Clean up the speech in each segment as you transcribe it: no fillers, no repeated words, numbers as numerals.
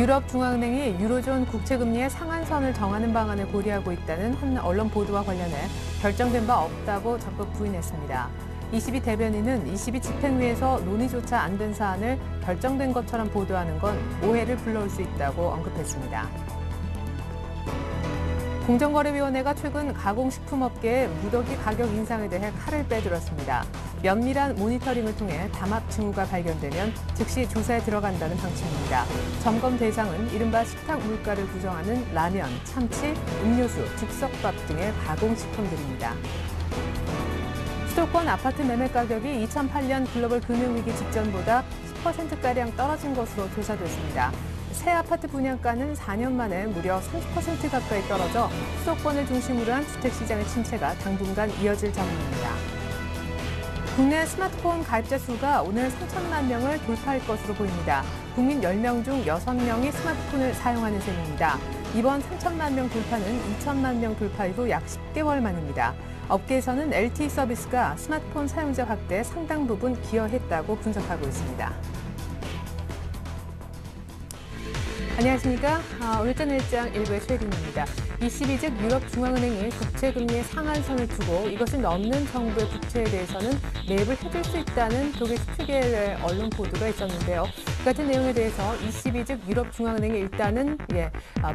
유럽 중앙은행이 유로존 국채금리의 상한선을 정하는 방안을 고려하고 있다는 한 언론 보도와 관련해 결정된 바 없다고 적극 부인했습니다. ECB 대변인은 ECB 집행위에서 논의조차 안 된 사안을 결정된 것처럼 보도하는 건 오해를 불러올 수 있다고 언급했습니다. 공정거래위원회가 최근 가공식품업계의 무더기 가격 인상에 대해 칼을 빼들었습니다. 면밀한 모니터링을 통해 담합 징후가 발견되면 즉시 조사에 들어간다는 방침입니다. 점검 대상은 이른바 식탁 물가를 구성하는 라면, 참치, 음료수, 즉석밥 등의 가공식품들입니다. 수도권 아파트 매매 가격이 2008년 글로벌 금융위기 직전보다 10%가량 떨어진 것으로 조사됐습니다. 새 아파트 분양가는 4년 만에 무려 30% 가까이 떨어져 수도권을 중심으로 한 주택시장의 침체가 당분간 이어질 전망입니다. 국내 스마트폰 가입자 수가 오늘 3천만 명을 돌파할 것으로 보입니다. 국민 10명 중 6명이 스마트폰을 사용하는 셈입니다. 이번 3천만 명 돌파는 2천만 명 돌파 이후 약 10개월 만입니다. 업계에서는 LTE 서비스가 스마트폰 사용자 확대에 상당 부분 기여했다고 분석하고 있습니다. 안녕하십니까. 오늘자 일장 일부의 최혜린입니다. ECB 즉 유럽 중앙은행이 국채금리의 상한선을 두고 이것을 넘는 정부의 국채에 대해서는 매입을 해줄 수 있다는 독일 슈피겔의 언론 보도가 있었는데요. 이 같은 내용에 대해서 ECB 즉 유럽 중앙은행이 일단은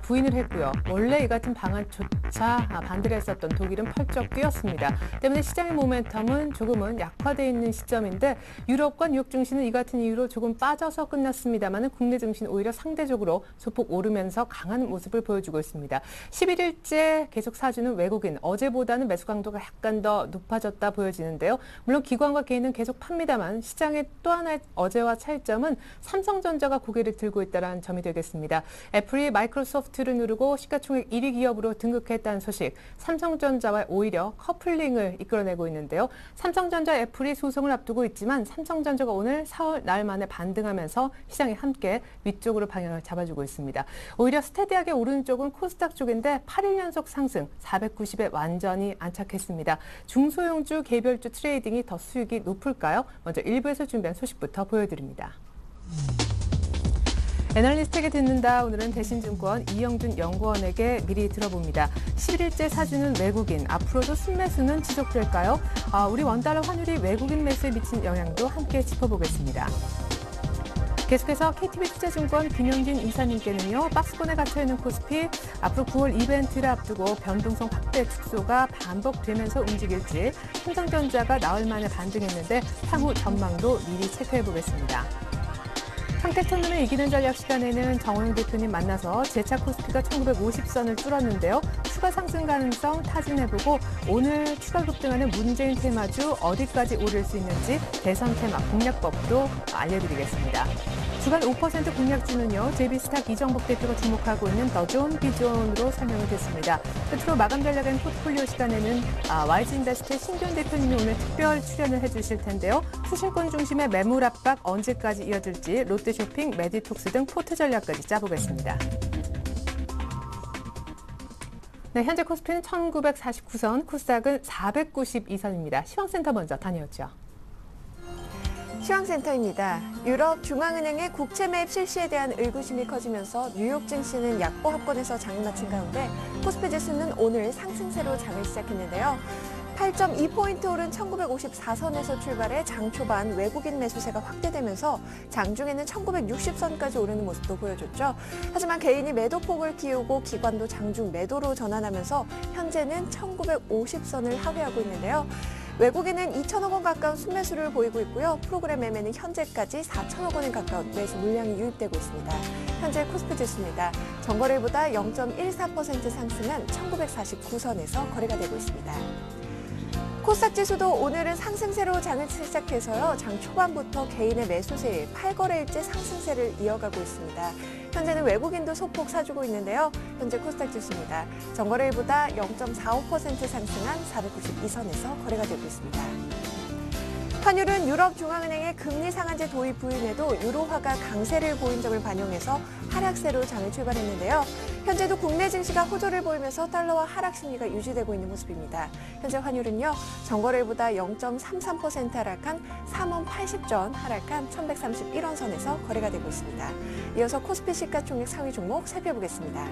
부인을 했고요. 원래 이 같은 방안조차 반대를 했었던 독일은 펄쩍 뛰었습니다. 때문에 시장의 모멘텀은 조금은 약화되어 있는 시점인데 유럽과 뉴욕 증시는 이 같은 이유로 조금 빠져서 끝났습니다만 국내 증시는 오히려 상대적으로 소폭 오르면서 강한 모습을 보여주고 있습니다. 11일째 계속 사주는 외국인, 어제보다는 매수 강도가 약간 더 높아졌다 보여지는데요. 물론 기관과 개인은 계속 팝니다만 시장의 또 하나의 어제와 차이점은 삼성전자가 고개를 들고 있다는 점이 되겠습니다. 애플이 마이크로소프트를 누르고 시가총액 1위 기업으로 등극했다는 소식, 삼성전자와 오히려 커플링을 이끌어내고 있는데요. 삼성전자, 애플이 소송을 앞두고 있지만 삼성전자가 오늘 4월 날 만에 반등하면서 시장이 함께 위쪽으로 방향을 잡아주고 있습니다. 오히려 스테디하게 오르는 쪽은 코스닥 쪽인데 8일 연속 상승, 490에 완전히 안착했습니다. 중소형주, 개별주 트레이딩이 더 수익이 높을까요? 먼저 일부에서 준비한 소식부터 보여드립니다. 애널리스트에게 듣는다. 오늘은 대신증권 이영준 연구원에게 미리 들어봅니다. 11일째 사주는 외국인, 앞으로도 순매수는 지속될까요? 우리 원달러 환율이 외국인 매수에 미친 영향도 함께 짚어보겠습니다. 계속해서 KTB 투자증권 김영진 이사님께는요. 박스권에 갇혀있는 코스피, 앞으로 9월 이벤트를 앞두고 변동성 확대 축소가 반복되면서 움직일지, 삼성전자가 나흘 만에 반등했는데 향후 전망도 미리 체크해보겠습니다. 평택턴룸의 이기는 전략 시간에는 정호영 대표님 만나서 재차 코스피가 1950선을 뚫었는데요. 추가 상승 가능성 타진해보고 오늘 추가 급등하는 문재인 테마주 어디까지 오를 수 있는지 대선 테마 공략법도 알려드리겠습니다. 주간 5% 공략주는요. JB스탁 이정복 대표가 주목하고 있는 더존 비존으로 설명을 듣습니다. 끝으로 마감 전략인 포트폴리오 시간에는 YG인베스트의 신규현 대표님이 오늘 특별 출연을 해주실 텐데요. 수신권 중심의 매물 압박 언제까지 이어질지 롯데쇼핑, 메디톡스 등 포트 전략까지 짜보겠습니다. 네, 현재 코스피는 1949선, 코스닥은 492선입니다. 시황센터 먼저 다녀오죠. 시황센터입니다. 유럽 중앙은행의 국채 매입 실시에 대한 의구심이 커지면서 뉴욕 증시는 약보합권에서 장을 마친 가운데 코스피 지수는 오늘 상승세로 장을 시작했는데요. 8.2포인트 오른 1954선에서 출발해 장 초반 외국인 매수세가 확대되면서 장중에는 1960선까지 오르는 모습도 보여줬죠. 하지만 개인이 매도폭을 키우고 기관도 장중 매도로 전환하면서 현재는 1950선을 하회하고 있는데요. 외국인은 2천억 원 가까운 순매수를 보이고 있고요. 프로그램 매매는 현재까지 4천억 원에 가까운 매수 물량이 유입되고 있습니다. 현재 코스피 지수입니다. 전거래일보다 0.14% 상승한 1949선에서 거래가 되고 있습니다. 코스닥 지수도 오늘은 상승세로 장을 시작해서요. 장 초반부터 개인의 매수세에 8거래일째 상승세를 이어가고 있습니다. 현재는 외국인도 소폭 사주고 있는데요. 현재 코스닥 지수입니다. 전거래일보다 0.45% 상승한 492선에서 거래가 되고 있습니다. 환율은 유럽중앙은행의 금리 상한제 도입 부인에도 유로화가 강세를 보인 점을 반영해서 하락세로 장을 출발했는데요. 현재도 국내 증시가 호조를 보이면서 달러와 하락 심리가 유지되고 있는 모습입니다. 현재 환율은요, 전거래일보다 0.33% 하락한 3원 80전 하락한 1131원 선에서 거래가 되고 있습니다. 이어서 코스피 시가총액 상위 종목 살펴보겠습니다.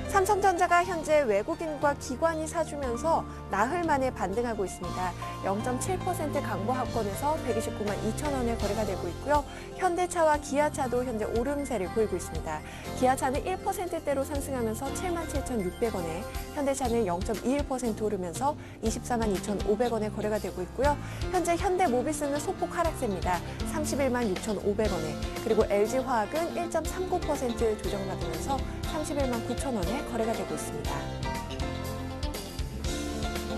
삼성전자가 현재 외국인과 기관이 사주면서 나흘 만에 반등하고 있습니다. 0.7% 강보 하권에서 129만 2천 원에 거래가 되고 있고요. 현대차와 기아차도 현재 오름세를 보이고 있습니다. 기아차는 1%대로 상승하면서 77,600원에, 현대차는 0.21% 오르면서 242만 2,500원에 거래가 되고 있고요. 현재 현대모비스는 소폭 하락세입니다. 31만 6,500원에, 그리고 LG화학은 1.39% 조정받으면서 31만 9천 원에 거래가 되고 있습니다.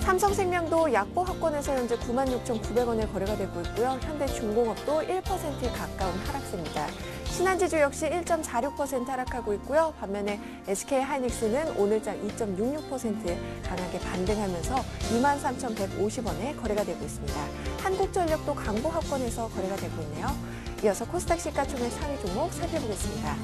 삼성생명도 약보 하권에서 현재 96,900원에 거래가 되고 있고요. 현대중공업도 1%에 가까운 하락세입니다. 신한지주 역시 1.46% 하락하고 있고요. 반면에 SK하이닉스는 오늘장 2.66% 강하게 반등하면서 23,150원에 거래가 되고 있습니다. 한국전력도 강보 하권에서 거래가 되고 있네요. 이어서 코스닥 시가총액 상위 종목 살펴보겠습니다.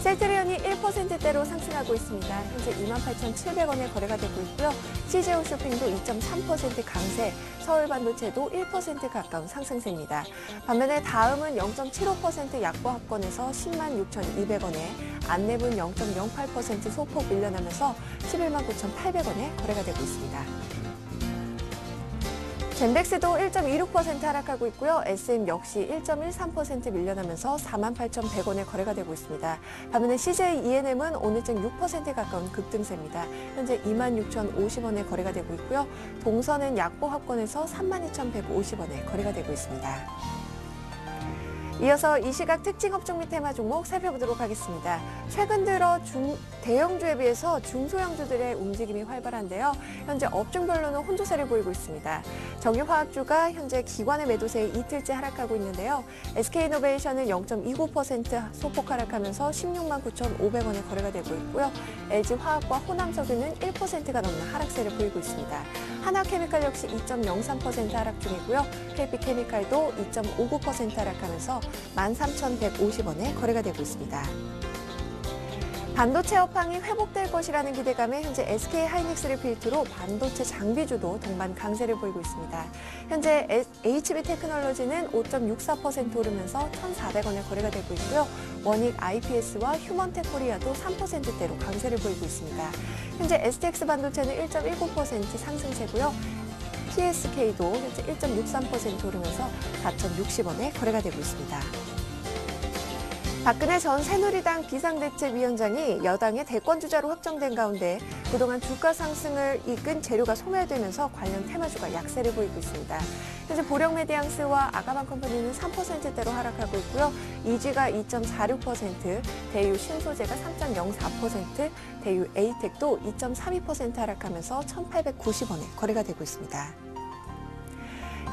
셀트리온이 1%대로 상승하고 있습니다. 현재 28,700원에 거래가 되고 있고요. CJ홈쇼핑도 2.3% 강세, 서울반도체도 1% 가까운 상승세입니다. 반면에 다음은 0.75% 약보 합권에서 10만 6,200원에, 안내분 0.08% 소폭 밀려나면서 11만 9,800원에 거래가 되고 있습니다. 젠백스도 1.26% 하락하고 있고요. SM 역시 1.13% 밀려나면서 48,100원에 거래가 되고 있습니다. 반면에 CJ ENM은 오늘장 6% 가까운 급등세입니다. 현재 26,050원에 거래가 되고 있고요. 동선은 약보 합권에서 32,150원에 거래가 되고 있습니다. 이어서 이 시각 특징 업종 및 테마 종목 살펴보도록 하겠습니다. 최근 들어 대형주에 비해서 중소형주들의 움직임이 활발한데요. 현재 업종별로는 혼조세를 보이고 있습니다. 정유화학주가 현재 기관의 매도세에 이틀째 하락하고 있는데요. SK이노베이션은 0.29% 소폭 하락하면서 16만 9,500원에 거래가 되고 있고요. LG화학과 호남석유는 1%가 넘는 하락세를 보이고 있습니다. 하나케미칼 역시 2.03% 하락 중이고요. KP케미칼도 2.59% 하락하면서 13,150원에 거래가 되고 있습니다. 반도체 업황이 회복될 것이라는 기대감에 현재 SK하이닉스를 필두로 반도체 장비주도 동반 강세를 보이고 있습니다. 현재 HB테크놀로지는 5.64% 오르면서 1,400원에 거래가 되고 있고요. 원익 IPS와 휴먼텍 코리아도 3%대로 강세를 보이고 있습니다. 현재 STX 반도체는 1.19% 상승세고요. PSK도 현재 1.63% 오르면서 4,060원에 거래가 되고 있습니다. 박근혜 전 새누리당 비상대책위원장이 여당의 대권주자로 확정된 가운데 그동안 주가 상승을 이끈 재료가 소멸되면서 관련 테마주가 약세를 보이고 있습니다. 현재 보령메디앙스와 아가방컴퍼니는 3%대로 하락하고 있고요. 이지가 2.46%, 대유 신소재가 3.04%, 대유 에이텍도 2.32% 하락하면서 1,890원에 거래가 되고 있습니다.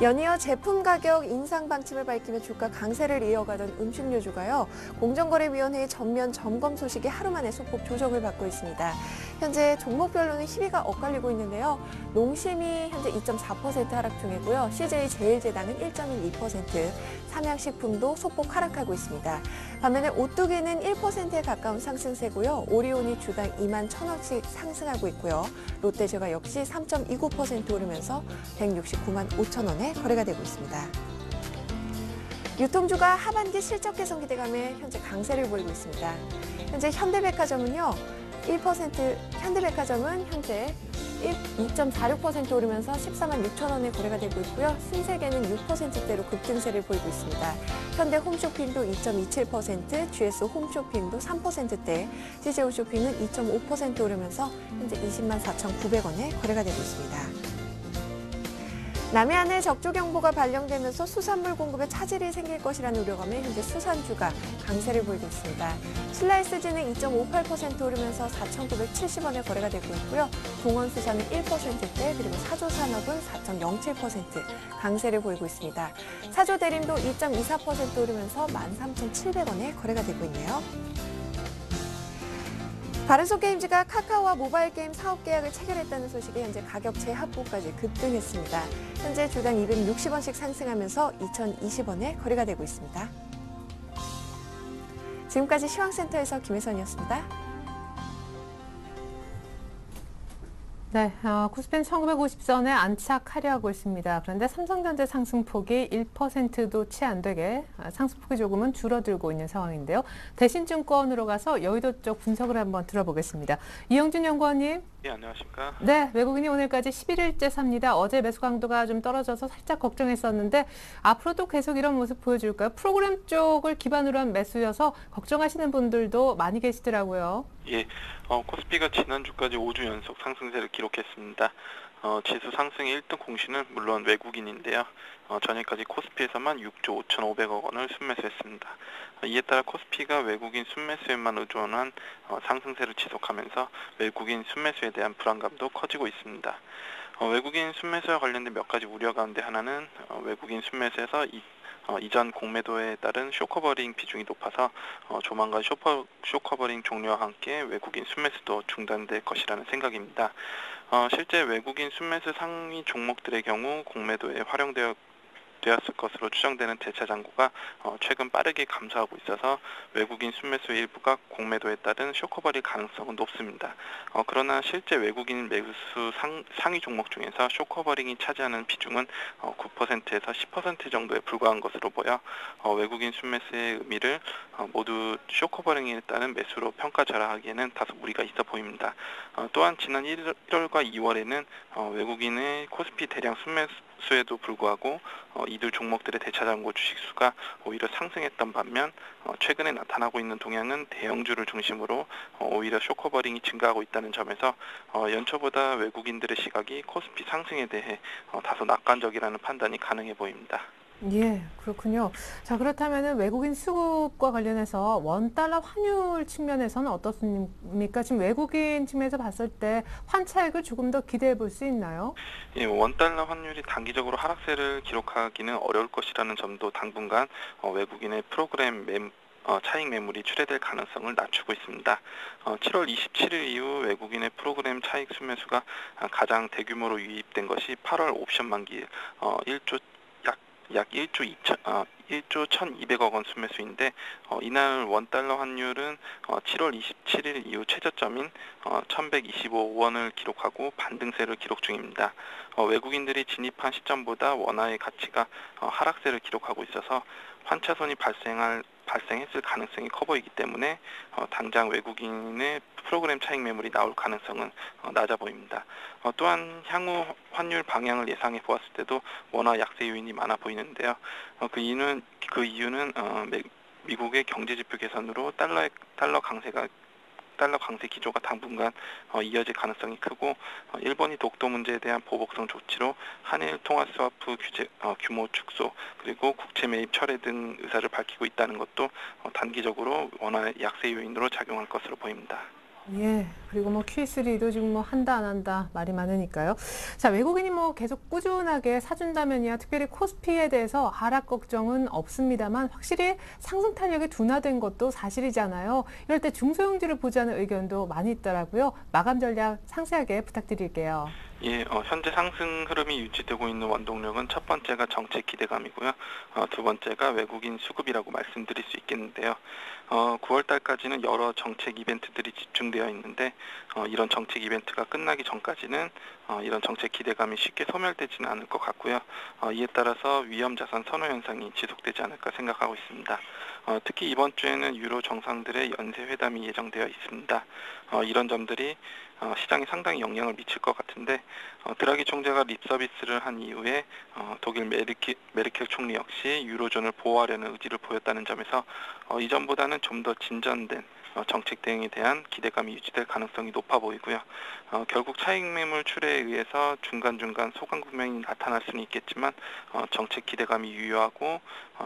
연이어 제품 가격 인상 방침을 밝히며 주가 강세를 이어가던 음식료주가요. 공정거래위원회의 전면 점검 소식이 하루 만에 소폭 조정을 받고 있습니다. 현재 종목별로는 희비가 엇갈리고 있는데요. 농심이 현재 2.4% 하락 중이고요. CJ제일제당은 1.12%, 삼양식품도 소폭 하락하고 있습니다. 반면에 오뚜기는 1%에 가까운 상승세고요. 오리온이 주당 2만 1,000원씩 상승하고 있고요. 롯데제과 역시 3.29% 오르면서 169만 5천 원에 거래가 되고 있습니다. 유통주가 하반기 실적 개선 기대감에 현재 강세를 보이고 있습니다. 현재 현대백화점은요, 현대백화점은 현재 2.46% 오르면서 14만 6천 원에 거래가 되고 있고요. 신세계는 6%대로 급등세를 보이고 있습니다. 현대홈쇼핑도 2.27%, GS홈쇼핑도 3%대, CJ홈쇼핑은 2.5% 오르면서 현재 20만 4,900원에 거래가 되고 있습니다. 남해안에 적조경보가 발령되면서 수산물 공급에 차질이 생길 것이라는 우려감에 현재 수산주가 강세를 보이고 있습니다. 신라이스지는 2.58% 오르면서 4,970원에 거래가 되고 있고요. 동원수산은 1%대, 그리고 사조산업은 4.07% 강세를 보이고 있습니다. 사조대림도 2.24% 오르면서 13,700원에 거래가 되고 있네요. 바른손게임즈가 카카오와 모바일 게임 사업 계약을 체결했다는 소식에 현재 가격 재합보까지 급등했습니다. 현재 주당 260원씩 상승하면서 2,020원에 거래가 되고 있습니다. 지금까지 시황센터에서 김혜선이었습니다. 네, 코스피는 1950선에 안착하려 하고 있습니다. 그런데 삼성전자 상승폭이 1%도 채 안 되게 상승폭이 조금은 줄어들고 있는 상황인데요. 대신증권으로 가서 여의도 쪽 분석을 한번 들어보겠습니다. 이영준 연구원님. 네, 안녕하십니까. 네, 외국인이 오늘까지 11일째 삽니다. 어제 매수 강도가 좀 떨어져서 살짝 걱정했었는데 앞으로도 계속 이런 모습 보여줄까요? 프로그램 쪽을 기반으로 한 매수여서 걱정하시는 분들도 많이 계시더라고요. 예, 코스피가 지난주까지 5주 연속 상승세를 기록했습니다. 지수 상승 1등 공신은 물론 외국인인데요. 전일까지 코스피에서만 6조 5,500억 원을 순매수했습니다. 이에 따라 코스피가 외국인 순매수에만 의존한 상승세를 지속하면서 외국인 순매수에 대한 불안감도 커지고 있습니다. 외국인 순매수와 관련된 몇 가지 우려 가운데 하나는 외국인 순매수에서 이전 공매도에 따른 쇼커버링 비중이 높아서 조만간 쇼커버링 종료와 함께 외국인 순매수도 중단될 것이라는 생각입니다. 실제 외국인 순매수 상위 종목들의 경우 공매도에 활용되었을 것으로 추정되는 대차 잔고가 최근 빠르게 감소하고 있어서 외국인 순매수 일부가 공매도에 따른 쇼커버릴 가능성은 높습니다. 그러나 실제 외국인 매수 상위 종목 중에서 쇼커버링이 차지하는 비중은 9%에서 10% 정도에 불과한 것으로 보여 외국인 순매수의 의미를 모두 쇼커버링에 따른 매수로 평가절하하기에는 다소 무리가 있어 보입니다. 또한 지난 1월과 2월에는 외국인의 코스피 대량 순매수에도 불구하고 이들 종목들의 대차잔고 주식수가 오히려 상승했던 반면 최근에 나타나고 있는 동향은 대형주를 중심으로 오히려 쇼커버링이 증가하고 있다는 점에서 연초보다 외국인들의 시각이 코스피 상승에 대해 다소 낙관적이라는 판단이 가능해 보입니다. 예, 그렇군요. 자, 그렇다면 외국인 수급과 관련해서 원달러 환율 측면에서는 어떻습니까? 지금 외국인 측면에서 봤을 때 환차익을 조금 더 기대해 볼 수 있나요? 예, 원달러 환율이 단기적으로 하락세를 기록하기는 어려울 것이라는 점도 당분간 외국인의 프로그램 차익 매물이 출회될 가능성을 낮추고 있습니다. 7월 27일 이후 외국인의 프로그램 차익 순매수가 가장 대규모로 유입된 것이 8월 옵션 만기 1조 약 1조 1,200억 원 순매수인데 이날 원달러 환율은 7월 27일 이후 최저점인 1,125원을 기록하고 반등세를 기록 중입니다. 외국인들이 진입한 시점보다 원화의 가치가 하락세를 기록하고 있어서 환차손이 발생했을 가능성이 커 보이기 때문에 당장 외국인의 프로그램 차익 매물이 나올 가능성은 낮아 보입니다. 또한 향후 환율 방향을 예상해 보았을 때도 원화 약세 요인이 많아 보이는데요. 그 이유는 미국의 경제지표 개선으로 달러 강세 기조가 당분간 이어질 가능성이 크고 일본이 독도 문제에 대한 보복성 조치로 한일 통화 스와프 규모 축소 그리고 국채 매입 철회 등 의사를 밝히고 있다는 것도 단기적으로 원화 약세 요인으로 작용할 것으로 보입니다. 예, 그리고 Q3도 지금 한다 안 한다 말이 많으니까요. 자, 외국인이 계속 꾸준하게 사준다면야 특별히 코스피에 대해서 하락 걱정은 없습니다만 확실히 상승 탄력이 둔화된 것도 사실이잖아요. 이럴 때 중소형주를 보자는 의견도 많이 있더라고요. 마감 전략 상세하게 부탁드릴게요. 예, 현재 상승 흐름이 유지되고 있는 원동력은 첫 번째가 정책 기대감이고요. 두 번째가 외국인 수급이라고 말씀드릴 수 있겠는데요. 9월 달까지는 여러 정책 이벤트들이 집중되어 있는데 이런 정책 이벤트가 끝나기 전까지는 이런 정책 기대감이 쉽게 소멸되지는 않을 것 같고요. 이에 따라서 위험자산 선호 현상이 지속되지 않을까 생각하고 있습니다. 특히 이번 주에는 유로 정상들의 연쇄 회담이 예정되어 있습니다. 이런 점들이 시장에 상당히 영향을 미칠 것 같은데 드라기 총재가 립서비스를 한 이후에 독일 메르켈 총리 역시 유로존을 보호하려는 의지를 보였다는 점에서 이전보다는 좀 더 진전된 정책 대응에 대한 기대감이 유지될 가능성이 높아 보이고요. 결국 차익 매물 출회에 의해서 중간중간 소강 국면이 나타날 수는 있겠지만 정책 기대감이 유효하고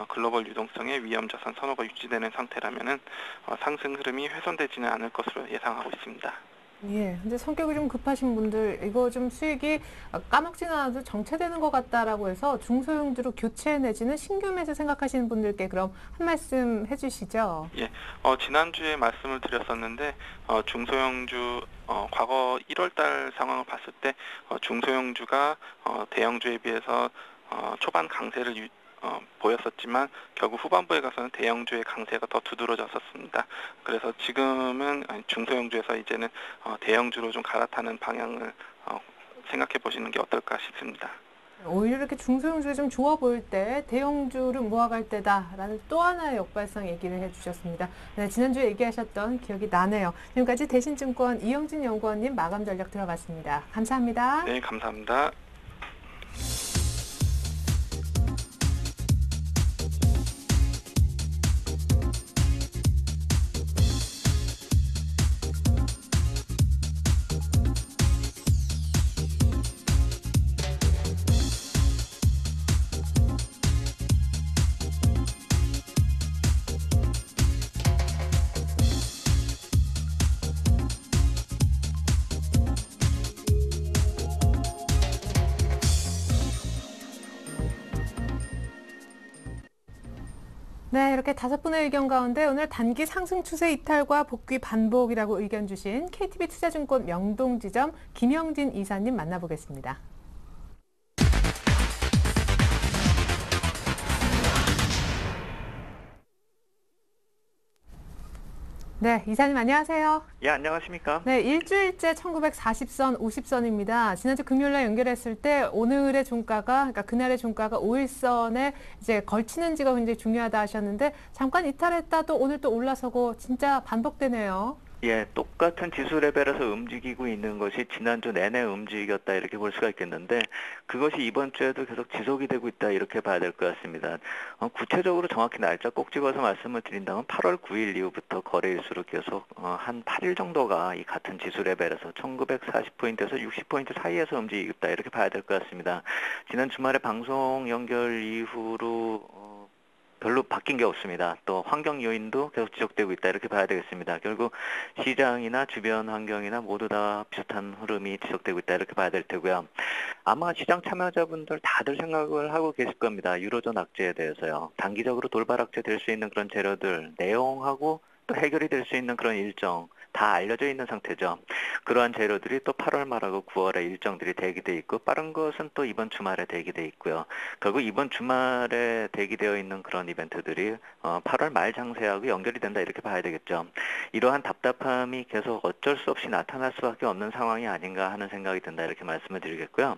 글로벌 유동성의 위험자산 선호가 유지되는 상태라면은 상승 흐름이 훼손되지는 않을 것으로 예상하고 있습니다. 예. 근데 성격이 좀 급하신 분들 이거 좀 수익이 까먹지는 않아도 정체되는 것 같다라고 해서 중소형주로 교체 내지는 신규 매수 생각하시는 분들께 그럼 한 말씀 해주시죠. 예, 지난주에 말씀을 드렸었는데, 중소형주, 과거 1월 달 상황을 봤을 때, 중소형주가, 대형주에 비해서, 초반 강세를 보였었지만, 결국 후반부에 가서는 대형주의 강세가 더 두드러졌었습니다. 그래서 지금은 중소형주에서 이제는, 대형주로 좀 갈아타는 방향을, 생각해 보시는 게 어떨까 싶습니다. 오히려 이렇게 중소형주가 좀 좋아 보일 때 대형주를 모아갈 때다라는 또 하나의 역발상 얘기를 해주셨습니다. 네, 지난주에 얘기하셨던 기억이 나네요. 지금까지 대신증권 이영진 연구원님 마감 전략 들어봤습니다. 감사합니다. 네, 감사합니다. 네, 이렇게 5분의 의견 가운데 오늘 단기 상승 추세 이탈과 복귀 반복이라고 의견 주신 KTB 투자증권 명동지점 김영진 이사님 만나보겠습니다. 네, 이사님 안녕하세요. 예, 안녕하십니까? 네, 일주일째 1940선, 50선입니다. 지난주 금요일날 연결했을 때 오늘의 종가가, 그러니까 그날의 종가가 5일선에 이제 걸치는지가 굉장히 중요하다 하셨는데 잠깐 이탈했다 또 오늘 또 올라서고 진짜 반복되네요. 예, 똑같은 지수 레벨에서 움직이고 있는 것이 지난주 내내 움직였다 이렇게 볼 수가 있겠는데 그것이 이번 주에도 계속 지속이 되고 있다 이렇게 봐야 될 것 같습니다. 구체적으로 정확히 날짜 꼭 찍어서 말씀을 드린다면 8월 9일 이후부터 거래일수로 계속 한 8일 정도가 이 같은 지수 레벨에서 1940포인트에서 60포인트 사이에서 움직이고 있다 이렇게 봐야 될 것 같습니다. 지난 주말에 방송 연결 이후로 별로 바뀐 게 없습니다. 또 환경 요인도 계속 지속되고 있다 이렇게 봐야 되겠습니다. 결국 시장이나 주변 환경이나 모두 다 비슷한 흐름이 지속되고 있다 이렇게 봐야 될 테고요. 아마 시장 참여자분들 다들 생각을 하고 계실 겁니다. 유로존 악재에 대해서요. 단기적으로 돌발 악재 될 수 있는 그런 재료들 내용하고 또 해결이 될 수 있는 그런 일정 다 알려져 있는 상태죠. 그러한 재료들이 또 8월 말하고 9월에 일정들이 대기돼 있고 빠른 것은 또 이번 주말에 대기돼 있고요. 결국 이번 주말에 대기되어 있는 그런 이벤트들이 8월 말 장세하고 연결이 된다 이렇게 봐야 되겠죠. 이러한 답답함이 계속 어쩔 수 없이 나타날 수밖에 없는 상황이 아닌가 하는 생각이 든다 이렇게 말씀을 드리겠고요.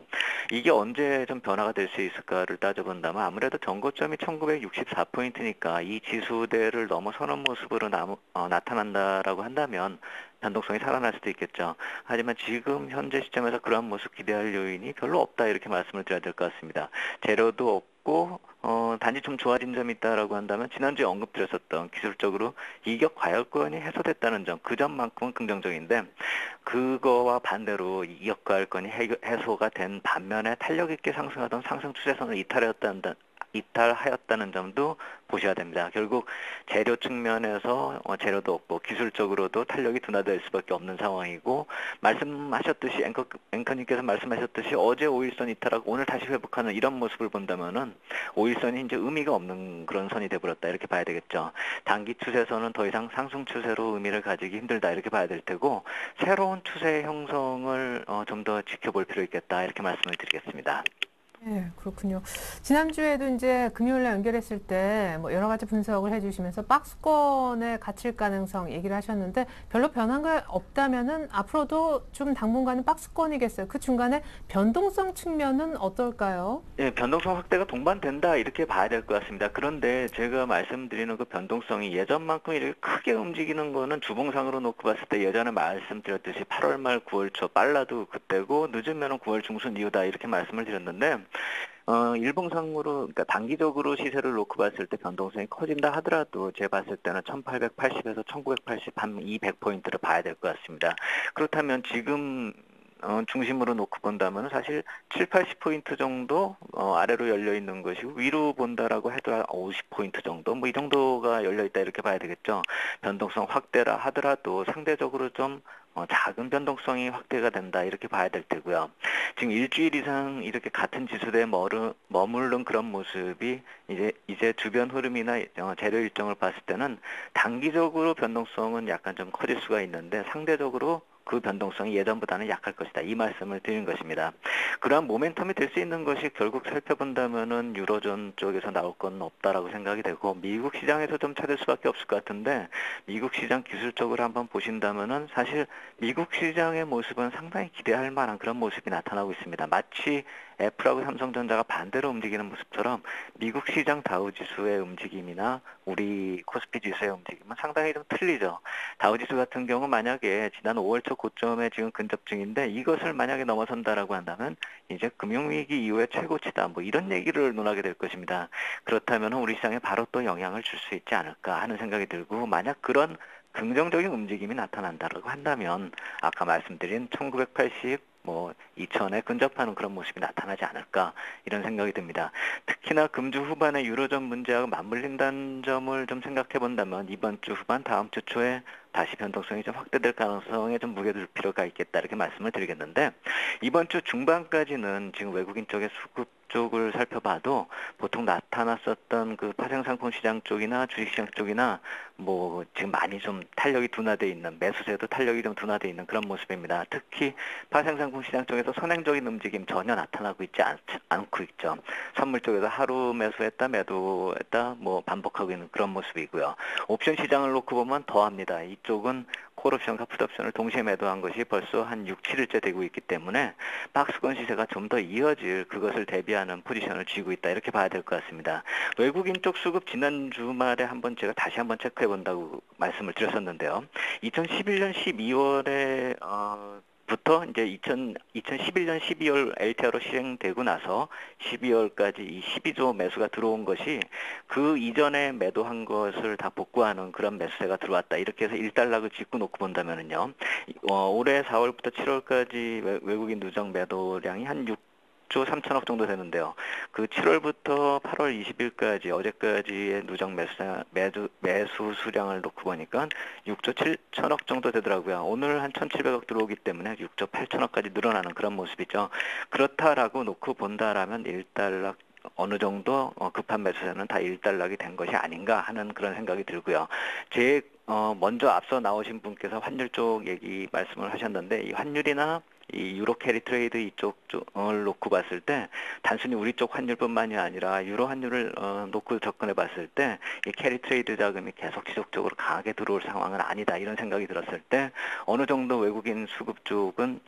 이게 언제 좀 변화가 될 수 있을까를 따져본다면 아무래도 전고점이 1964포인트니까 이 지수대를 넘어서는 모습으로 나타난다라고 한다면 변동성이 살아날 수도 있겠죠. 하지만 지금 현재 시점에서 그러한 모습 기대할 요인이 별로 없다 이렇게 말씀을 드려야 될 것 같습니다. 재료도 없고 단지 좀 좋아진 점이 있다라고 한다면 지난주에 언급드렸었던 기술적으로 이격 과열권이 해소됐다는 점, 그 점만큼은 긍정적인데 그거와 반대로 이격 과열권이 해소가 된 반면에 탄력 있게 상승하던 상승 추세선을 이탈하였다는 점도 보셔야 됩니다. 결국 재료 측면에서 재료도 없고 기술적으로도 탄력이 둔화될 수밖에 없는 상황이고 말씀하셨듯이 앵커님께서 말씀하셨듯이 어제 5일선 이탈하고 오늘 다시 회복하는 이런 모습을 본다면은 5일선이 이제 의미가 없는 그런 선이 돼버렸다 이렇게 봐야 되겠죠. 단기 추세선은 더 이상 상승 추세로 의미를 가지기 힘들다 이렇게 봐야 될 테고 새로운 추세 형성을 좀 더 지켜볼 필요 있겠다 이렇게 말씀을 드리겠습니다. 네, 그렇군요. 지난주에도 이제 금요일날 연결했을 때 뭐 여러 가지 분석을 해주시면서 박스권에 갇힐 가능성 얘기를 하셨는데 별로 변한 게 없다면은 앞으로도 좀 당분간은 박스권이겠어요. 그 중간에 변동성 측면은 어떨까요? 예, 변동성 확대가 동반된다 이렇게 봐야 될 것 같습니다. 그런데 제가 말씀드리는 그 변동성이 예전만큼 이렇게 크게 움직이는 거는 주봉상으로 놓고 봤을 때 예전에 말씀드렸듯이 8월 말 9월 초 빨라도 그때고 늦으면 9월 중순 이후다 이렇게 말씀을 드렸는데 일봉상으로, 그러니까 단기적으로 시세를 놓고 봤을 때 변동성이 커진다 하더라도 제가 봤을 때는 1880에서 1980, 한 200포인트를 봐야 될 것 같습니다. 그렇다면 지금 중심으로 놓고 본다면 사실 7, 80포인트 정도 아래로 열려 있는 것이고 위로 본다라고 해도 50포인트 정도 뭐 이 정도가 열려 있다 이렇게 봐야 되겠죠. 변동성 확대라 하더라도 상대적으로 좀 작은 변동성이 확대가 된다 이렇게 봐야 될 테고요. 지금 일주일 이상 이렇게 같은 지수대에 머무른 그런 모습이 이제 주변 흐름이나 재료 일정을 봤을 때는 단기적으로 변동성은 약간 좀 커질 수가 있는데 상대적으로 그 변동성이 예전보다는 약할 것이다. 이 말씀을 드린 것입니다. 그러한 모멘텀이 될 수 있는 것이 결국 살펴본다면은 유로존 쪽에서 나올 건 없다라고 생각이 되고 미국 시장에서 좀 찾을 수밖에 없을 것 같은데 미국 시장 기술적으로 한번 보신다면은 사실 미국 시장의 모습은 상당히 기대할 만한 그런 모습이 나타나고 있습니다. 마치 애플하고 삼성전자가 반대로 움직이는 모습처럼 미국 시장 다우지수의 움직임이나 우리 코스피 지수의 움직임은 상당히 좀 틀리죠. 다우지수 같은 경우 만약에 지난 5월 초 고점에 지금 근접 중인데 이것을 만약에 넘어선다라고 한다면 이제 금융위기 이후의 최고치다. 뭐 이런 얘기를 논하게 될 것입니다. 그렇다면 우리 시장에 바로 또 영향을 줄 수 있지 않을까 하는 생각이 들고 만약 그런 긍정적인 움직임이 나타난다고 한다면 아까 말씀드린 1980 2000에 근접하는 그런 모습이 나타나지 않을까 이런 생각이 듭니다. 특히나 금주 후반에 유로존 문제하고 맞물린다는 점을 좀 생각해 본다면 이번 주 후반 다음 주 초에 다시 변동성이 좀 확대될 가능성에 좀 무게둘 필요가 있겠다 이렇게 말씀을 드리겠는데 이번 주 중반까지는 지금 외국인 쪽의 수급 쪽을 살펴봐도 보통 나타났었던 그 파생상품 시장 쪽이나 주식시장 쪽이나 지금 많이 좀 탄력이 둔화되어 있는 매수세도 탄력이 좀 둔화되어 있는 그런 모습입니다. 특히 파생상품 시장 쪽에서 선행적인 움직임 전혀 나타나고 있지 않고 있죠. 선물 쪽에서 하루 매수했다 매도했다 반복하고 있는 그런 모습이고요. 옵션 시장을 놓고 보면 더합니다. 이쪽은 콜옵션과 풋옵션을 동시에 매도한 것이 벌써 한 6, 7일째 되고 있기 때문에 박스권 시세가 좀 더 이어질 그것을 대비하는 포지션을 쥐고 있다 이렇게 봐야 될 것 같습니다. 외국인 쪽 수급 지난 주말에 제가 다시 한번 체크해 본다고 말씀을 드렸었는데요. 2011년 12월에 부터 이제 2011년 12월 LTR로 시행되고 나서 12월까지 이 12조 매수가 들어온 것이 그 이전에 매도한 것을 다 복구하는 그런 매수세가 들어왔다. 이렇게 해서 1달락을 짚고 놓고 본다면은요. 올해 4월부터 7월까지 외국인 누적 매도량이 한 6조 3천억 정도 되는데요. 그 7월부터 8월 20일까지 어제까지의 누적 매수 수량을 놓고 보니까 6조 7천억 정도 되더라고요. 오늘 한 1,700억 들어오기 때문에 6조 8천억까지 늘어나는 그런 모습이죠. 그렇다라고 놓고 본다라면 1달락 어느 정도 급한 매수세는 다 1달락이 된 것이 아닌가 하는 그런 생각이 들고요. 먼저 앞서 나오신 분께서 환율 쪽 얘기 말씀을 하셨는데 이 환율이나 이 유로 캐리 트레이드 이쪽을 놓고 봤을 때 단순히 우리 쪽 환율뿐만이 아니라 유로 환율을 놓고 접근해 봤을 때 이 캐리 트레이드 자금이 계속 지속적으로 강하게 들어올 상황은 아니다 이런 생각이 들었을 때 어느 정도 외국인 수급 쪽은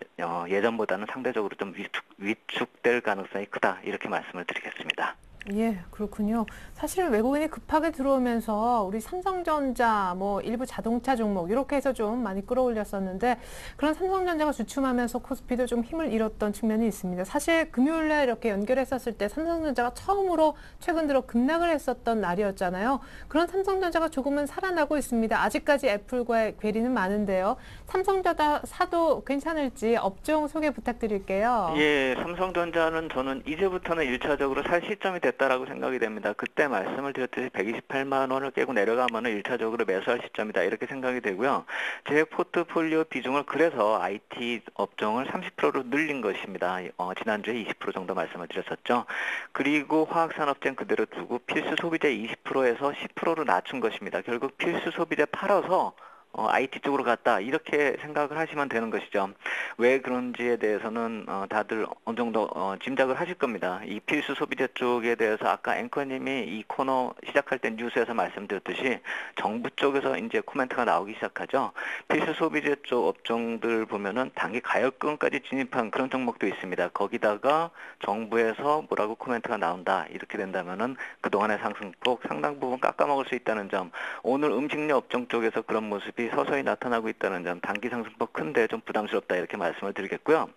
예전보다는 상대적으로 좀 위축될 가능성이 크다 이렇게 말씀을 드리겠습니다. 예, 그렇군요. 사실 외국인이 급하게 들어오면서 우리 삼성전자, 일부 자동차 종목 이렇게 해서 좀 많이 끌어올렸었는데 그런 삼성전자가 주춤하면서 코스피도 좀 힘을 잃었던 측면이 있습니다. 사실 금요일날 이렇게 연결했었을 때 삼성전자가 처음으로 최근 들어 급락을 했었던 날이었잖아요. 그런 삼성전자가 조금은 살아나고 있습니다. 아직까지 애플과의 괴리는 많은데요. 삼성전자 사도 괜찮을지 업종 소개 부탁드릴게요. 예, 삼성전자는 저는 이제부터는 1차적으로 살 시점이 됐다라고 생각이 됩니다. 그때 말씀을 드렸듯이 128만 원을 깨고 내려가면은 1차적으로 매수할 시점이다 이렇게 생각이 되고요. 제 포트폴리오 비중을 그래서 IT 업종을 30%로 늘린 것입니다. 지난주에 20% 정도 말씀을 드렸었죠. 그리고 화학산업재는 그대로 두고 필수 소비재 20%에서 10%로 낮춘 것입니다. 결국 필수 소비재 팔아서 IT 쪽으로 갔다 이렇게 생각을 하시면 되는 것이죠. 왜 그런지에 대해서는 다들 어느 정도 짐작을 하실 겁니다. 이 필수 소비재 쪽에 대해서 아까 앵커님이 이 코너 시작할 때 뉴스에서 말씀드렸듯이 정부 쪽에서 이제 코멘트가 나오기 시작하죠. 필수 소비재 쪽 업종들 보면은 단기 가역권까지 진입한 그런 종목도 있습니다. 거기다가 정부에서 뭐라고 코멘트가 나온다 이렇게 된다면은 그동안의 상승폭 상당 부분 깎아먹을 수 있다는 점, 오늘 음식료 업종 쪽에서 그런 모습이 서서히 나타나고 있다는 점, 단기 상승폭 큰데 좀 부담스럽다 이렇게 말씀을 드리겠고요.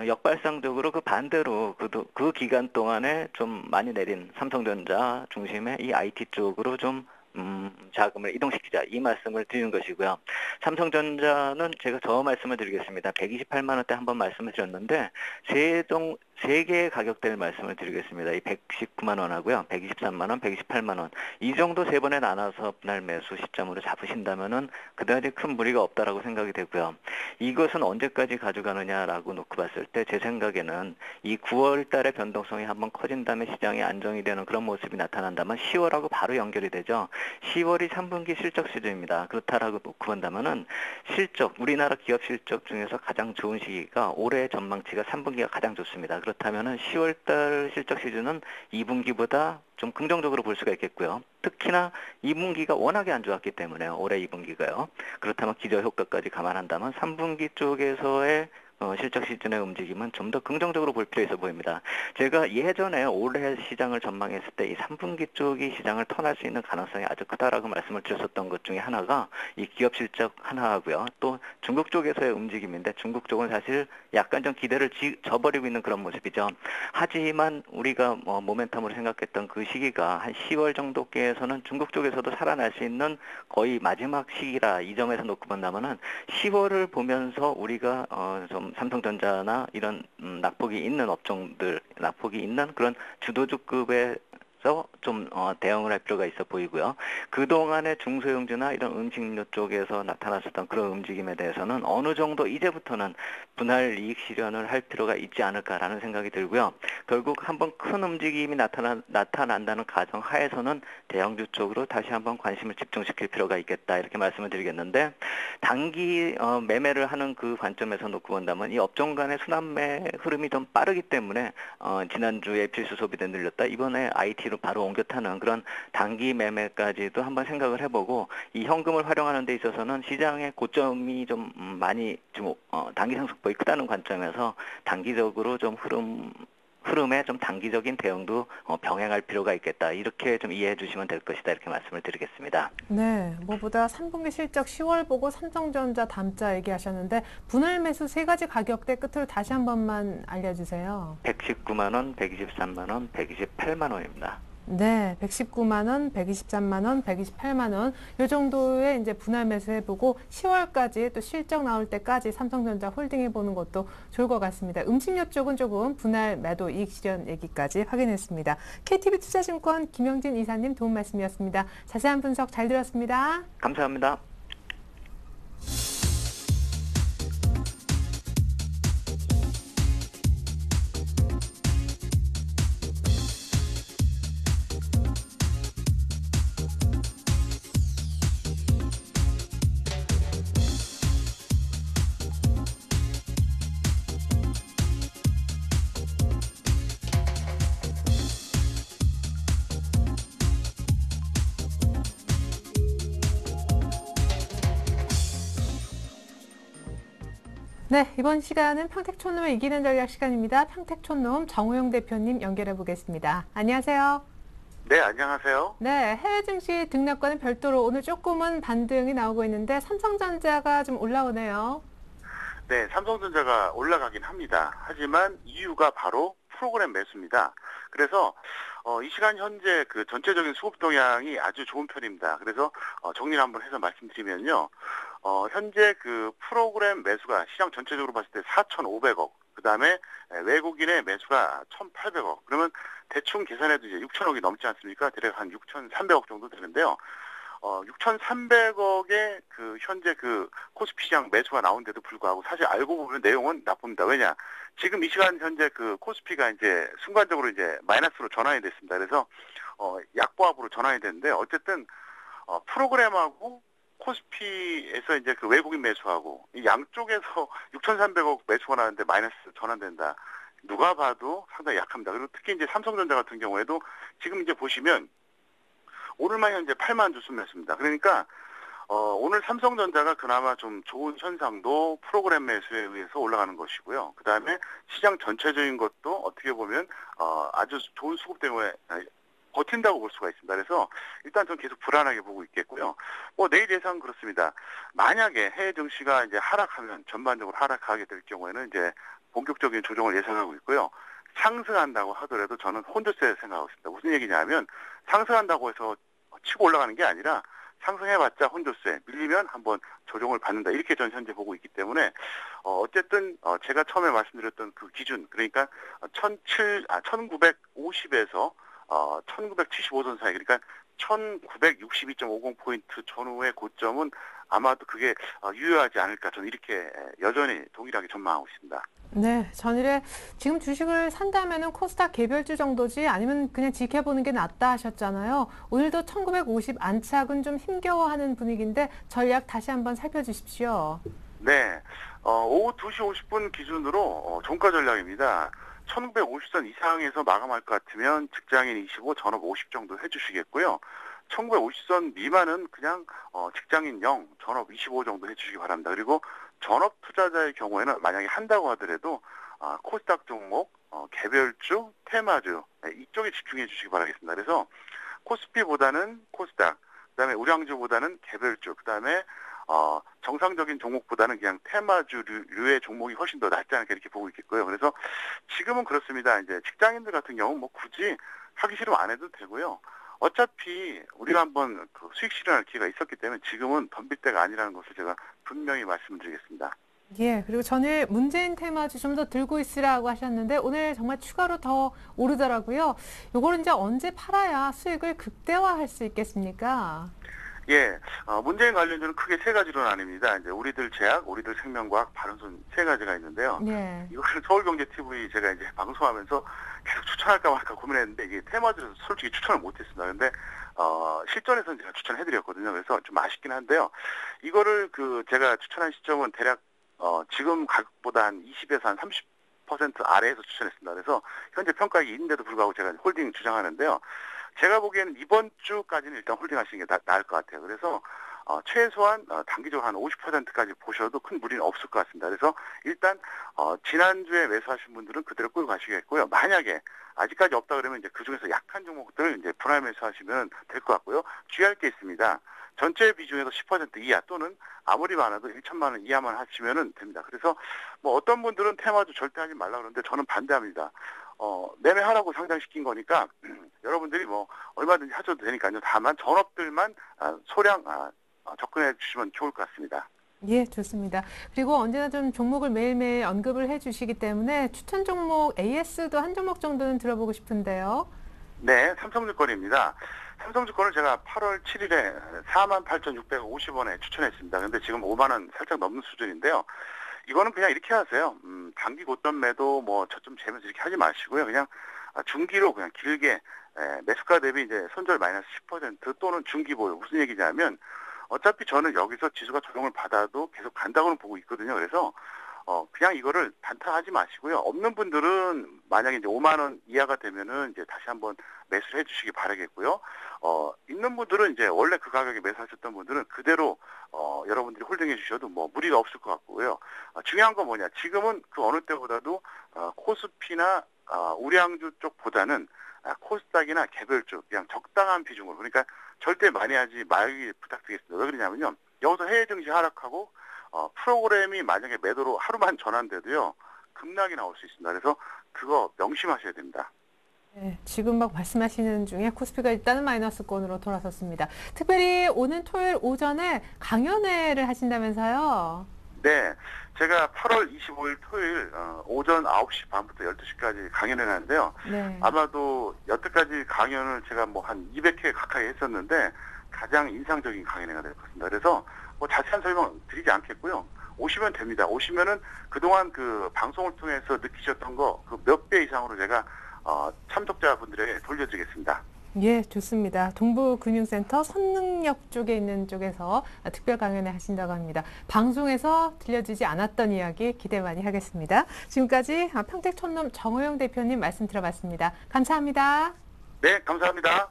역발상적으로 그 반대로 그 기간 동안에 좀 많이 내린 삼성전자 중심의 이 IT 쪽으로 좀 자금을 이동시키자 이 말씀을 드리는 것이고요. 삼성전자는 제가 저 말씀을 드리겠습니다. 128만 원대 한번 말씀을 드렸는데 세 개의 가격대를 말씀을 드리겠습니다. 이 119만 원하고요, 123만 원, 128만 원. 이 정도 세 번에 나눠서 분할 매수 시점으로 잡으신다면은 그다지 큰 무리가 없다라고 생각이 되고요. 이것은 언제까지 가져가느냐라고 놓고 봤을 때 제 생각에는 이 9월 달에 변동성이 한번 커진 다음에 시장이 안정이 되는 그런 모습이 나타난다면 10월하고 바로 연결이 되죠. 10월이 3분기 실적 시즌입니다. 그렇다라고 놓고 본다면은 실적, 우리나라 기업 실적 중에서 가장 좋은 시기가 올해 전망치가 3분기가 가장 좋습니다. 그렇다면은 10월 달 실적 시즌은 2분기보다 좀 긍정적으로 볼 수가 있겠고요. 특히나 2분기가 워낙에 안 좋았기 때문에 올해 2분기가요. 그렇다면 기저효과까지 감안한다면 3분기 쪽에서의 실적 시즌의 움직임은 좀 더 긍정적으로 볼 필요 있어 보입니다. 제가 예전에 올해 시장을 전망했을 때 이 3분기 쪽이 시장을 턴할 수 있는 가능성이 아주 크다라고 말씀을 드렸었던 것 중에 하나가 이 기업 실적 하나하고요. 또 중국 쪽에서의 움직임인데 중국 쪽은 사실 약간 좀 기대를 저버리고 있는 그런 모습이죠. 하지만 우리가 모멘텀으로 생각했던 그 시기가 한 10월 정도께에서는 중국 쪽에서도 살아날 수 있는 거의 마지막 시기라 이 점에서 놓고 본다면은 10월을 보면서 우리가 좀 삼성전자나 이런 낙폭이 있는 업종들, 낙폭이 있는 그런 주도주급의 좀 대응을 할 필요가 있어 보이고요. 그동안의 중소형주나 이런 음식료 쪽에서 나타났었던 그런 움직임에 대해서는 어느 정도 이제부터는 분할 이익 실현을 할 필요가 있지 않을까라는 생각이 들고요. 결국 한번 큰 움직임이 나타난다는 가정 하에서는 대형주 쪽으로 다시 한번 관심을 집중시킬 필요가 있겠다 이렇게 말씀을 드리겠는데, 단기 매매를 하는 그 관점에서 놓고 본다면 이 업종 간의 순환매 흐름이 좀 빠르기 때문에 지난주에 필수 소비대 늘렸다, 이번에 IT로 바로 옮겨 타는 그런 단기 매매까지도 한번 생각을 해보고, 이 현금을 활용하는 데 있어서는 시장의 고점이 좀 많이 좀 단기 상승폭이 크다는 관점에서 단기적으로 좀 흐름에 좀 단기적인 대응도 병행할 필요가 있겠다, 이렇게 좀 이해해 주시면 될 것이다, 이렇게 말씀을 드리겠습니다. 네, 무엇보다 3분기 실적 10월 보고 삼성전자 담자 얘기하셨는데 분할 매수 세 가지 가격대 끝으로 다시 한 번만 알려주세요. 119만 원, 123만 원, 128만 원입니다. 네, 119만 원, 123만 원, 128만 원, 이 정도의 이제 분할 매수 해보고 10월까지 또 실적 나올 때까지 삼성전자 홀딩 해보는 것도 좋을 것 같습니다. 음식료 쪽은 조금 분할 매도 이익 실현 얘기까지 확인했습니다. KTB 투자증권 김영진 이사님 도움 말씀이었습니다. 자세한 분석 잘 들었습니다. 감사합니다. 네, 이번 시간은 평택촌놈의 이기는 전략 시간입니다. 평택촌놈 정호영 대표님 연결해 보겠습니다. 안녕하세요. 네, 안녕하세요. 네, 해외 증시 등락과는 별도로 오늘 조금은 반등이 나오고 있는데 삼성전자가 좀 올라오네요. 네, 삼성전자가 올라가긴 합니다. 하지만 이유가 바로 프로그램 매수입니다. 그래서 이 시간 현재 그 전체적인 수급 동향이 아주 좋은 편입니다. 그래서 정리를 한번 해서 말씀드리면요. 현재 그 프로그램 매수가 시장 전체적으로 봤을 때 4,500억, 그 다음에 외국인의 매수가 1,800억, 그러면 대충 계산해도 이제 6,000억이 넘지 않습니까? 대략 한 6,300억 정도 되는데요. 6,300억의 그 현재 그 코스피 시장 매수가 나온데도 불구하고 사실 알고 보면 내용은 나쁩니다. 왜냐? 지금 이 시간 현재 그 코스피가 이제 순간적으로 이제 마이너스로 전환이 됐습니다. 그래서 약보합으로 전환이 됐는데, 어쨌든 프로그램하고 코스피에서 이제 그 외국인 매수하고 이 양쪽에서 6,300억 매수가 나는데 마이너스 전환된다. 누가 봐도 상당히 약합니다. 그리고 특히 이제 삼성전자 같은 경우에도 지금 이제 보시면 오늘만 현재 8만 주 순매수입니다. 그러니까 오늘 삼성전자가 그나마 좀 좋은 현상도 프로그램 매수에 의해서 올라가는 것이고요. 그 다음에 시장 전체적인 것도 어떻게 보면 아주 좋은 수급 때문에 버틴다고 볼 수가 있습니다. 그래서 일단 좀 계속 불안하게 보고 있겠고요. 내일 예상 그렇습니다. 만약에 해외 증시가 이제 하락하면, 전반적으로 하락하게 될 경우에는 이제 본격적인 조정을 예상하고 있고요. 상승한다고 하더라도 저는 혼조세 생각하고 있습니다. 무슨 얘기냐면 상승한다고 해서 치고 올라가는 게 아니라 상승해봤자 혼조세, 밀리면 한번 조정을 받는다. 이렇게 전 현재 보고 있기 때문에 어쨌든 제가 처음에 말씀드렸던 그 기준, 그러니까 1950에서 1975선 사이, 그러니까 1962.50포인트 전후의 고점은 아마도 그게 유효하지 않을까, 저는 이렇게 여전히 동일하게 전망하고 있습니다. 네, 전일에 지금 주식을 산다면은 코스닥 개별주 정도지 아니면 그냥 지켜보는 게 낫다 하셨잖아요. 오늘도 1950 안착은 좀 힘겨워하는 분위기인데 전략 다시 한번 살펴주십시오. 네, 오후 2시 50분 기준으로 종가 전략입니다. 1950선 이상에서 마감할 것 같으면 직장인 25, 전업 50 정도 해주시겠고요. 1950선 미만은 그냥 직장인 0, 전업 25 정도 해주시기 바랍니다. 그리고 전업 투자자의 경우에는 만약에 한다고 하더라도 코스닥 종목, 개별주, 테마주 이쪽에 집중해 주시기 바라겠습니다. 그래서 코스피보다는 코스닥, 그다음에 우량주보다는 개별주, 그다음에 정상적인 종목보다는 그냥 테마주류의 종목이 훨씬 더 낫지 않을까 이렇게 보고 있겠고요. 그래서 지금은 그렇습니다. 이제 직장인들 같은 경우 뭐 굳이 하기 싫으면 안 해도 되고요. 어차피 우리가 한번 그 수익 실현할 기회가 있었기 때문에 지금은 덤빌 때가 아니라는 것을 제가 분명히 말씀드리겠습니다. 예, 그리고 전일 문재인 테마주 좀 더 들고 있으라고 하셨는데 오늘 정말 추가로 더 오르더라고요. 요거는 이제 언제 팔아야 수익을 극대화할 수 있겠습니까? 예, 문재인 관련주는 크게 세 가지로 나뉩니다. 이제 우리들 제약, 우리들 생명과학, 바른손 세 가지가 있는데요. 네. 이거를 서울경제TV 제가 이제 방송하면서 계속 추천할까 말까 고민했는데 이게 테마주에서 솔직히 추천을 못했습니다. 근데 실전에서는 제가 추천해드렸거든요. 그래서 좀 아쉽긴 한데요. 이거를 제가 추천한 시점은 대략 지금 가격보다 한 20에서 한 30% 아래에서 추천했습니다. 그래서 현재 평가액이 있는데도 불구하고 제가 홀딩 주장하는데요. 제가 보기에는 이번 주까지는 일단 홀딩 하시는 게 나을 것 같아요. 그래서 최소한 단기적으로 한 50%까지 보셔도 큰 무리는 없을 것 같습니다. 그래서 일단 지난주에 매수하신 분들은 그대로 끌고 가시겠고요. 만약에 아직까지 없다 그러면 이제 그중에서 약한 종목들 이제 분할 매수하시면 될 것 같고요. 주의할 게 있습니다. 전체 비중에서 10% 이하 또는 아무리 많아도 1천만 원 이하만 하시면 됩니다. 그래서 뭐 어떤 분들은 테마주 절대 하지 말라 그러는데 저는 반대합니다. 매매하라고 상장시킨 거니까 여러분들이 뭐 얼마든지 하셔도 되니까요. 다만 전업들만 소량 접근해 주시면 좋을 것 같습니다. 예, 좋습니다. 그리고 언제나 좀 종목을 매일매일 언급을 해주시기 때문에 추천 종목 AS도 한 종목 정도는 들어보고 싶은데요. 네, 삼성증권입니다. 삼성증권을 제가 8월 7일에 48,650원에 추천했습니다. 근데 지금 5만 원 살짝 넘는 수준인데요. 이거는 그냥 이렇게 하세요. 단기 고점 매도 뭐 저점 재면서 이렇게 하지 마시고요. 그냥 중기로 그냥 길게 매수가 대비 이제 손절 마이너스 10% 또는 중기 보유. 무슨 얘기냐면 어차피 저는 여기서 지수가 조정을 받아도 계속 간다고는 보고 있거든요. 그래서 그냥 이거를 단타하지 마시고요. 없는 분들은 만약에 이제 5만 원 이하가 되면은 이제 다시 한번 매수를 해주시기 바라겠고요. 있는 분들은 이제 원래 그 가격에 매수하셨던 분들은 그대로 여러분들이 홀딩해 주셔도 뭐 무리가 없을 것 같고요. 중요한 건 뭐냐? 지금은 그 어느 때보다도 코스피나 우량주 쪽보다는 코스닥이나 개별주 그냥 적당한 비중으로, 그러니까 절대 많이 하지 말기 부탁드리겠습니다. 왜 그러냐면요. 여기서 해외 증시 하락하고 프로그램이 만약에 매도로 하루만 전환돼도요 급락이 나올 수 있습니다. 그래서 그거 명심하셔야 됩니다. 네, 지금 막 말씀하시는 중에 코스피가 일단은 마이너스권으로 돌아섰습니다. 특별히 오는 토요일 오전에 강연회를 하신다면서요? 네, 제가 8월 25일 토요일 오전 9시 반부터 12시까지 강연을 하는데요. 네. 아마도 여태까지 강연을 제가 뭐 한 200회 가까이 했었는데 가장 인상적인 강연회가 될 것 같습니다. 그래서 뭐 자세한 설명 드리지 않겠고요. 오시면 됩니다. 오시면은 그동안 그 방송을 통해서 느끼셨던 거 그 몇 배 이상으로 제가 참석자분들에게 돌려드리겠습니다. 예, 좋습니다. 동부금융센터 선능역 쪽에 있는 쪽에서 특별 강연회 하신다고 합니다. 방송에서 들려주지 않았던 이야기 기대 많이 하겠습니다. 지금까지 평택촌놈 정호영 대표님 말씀 들어봤습니다. 감사합니다. 네, 감사합니다.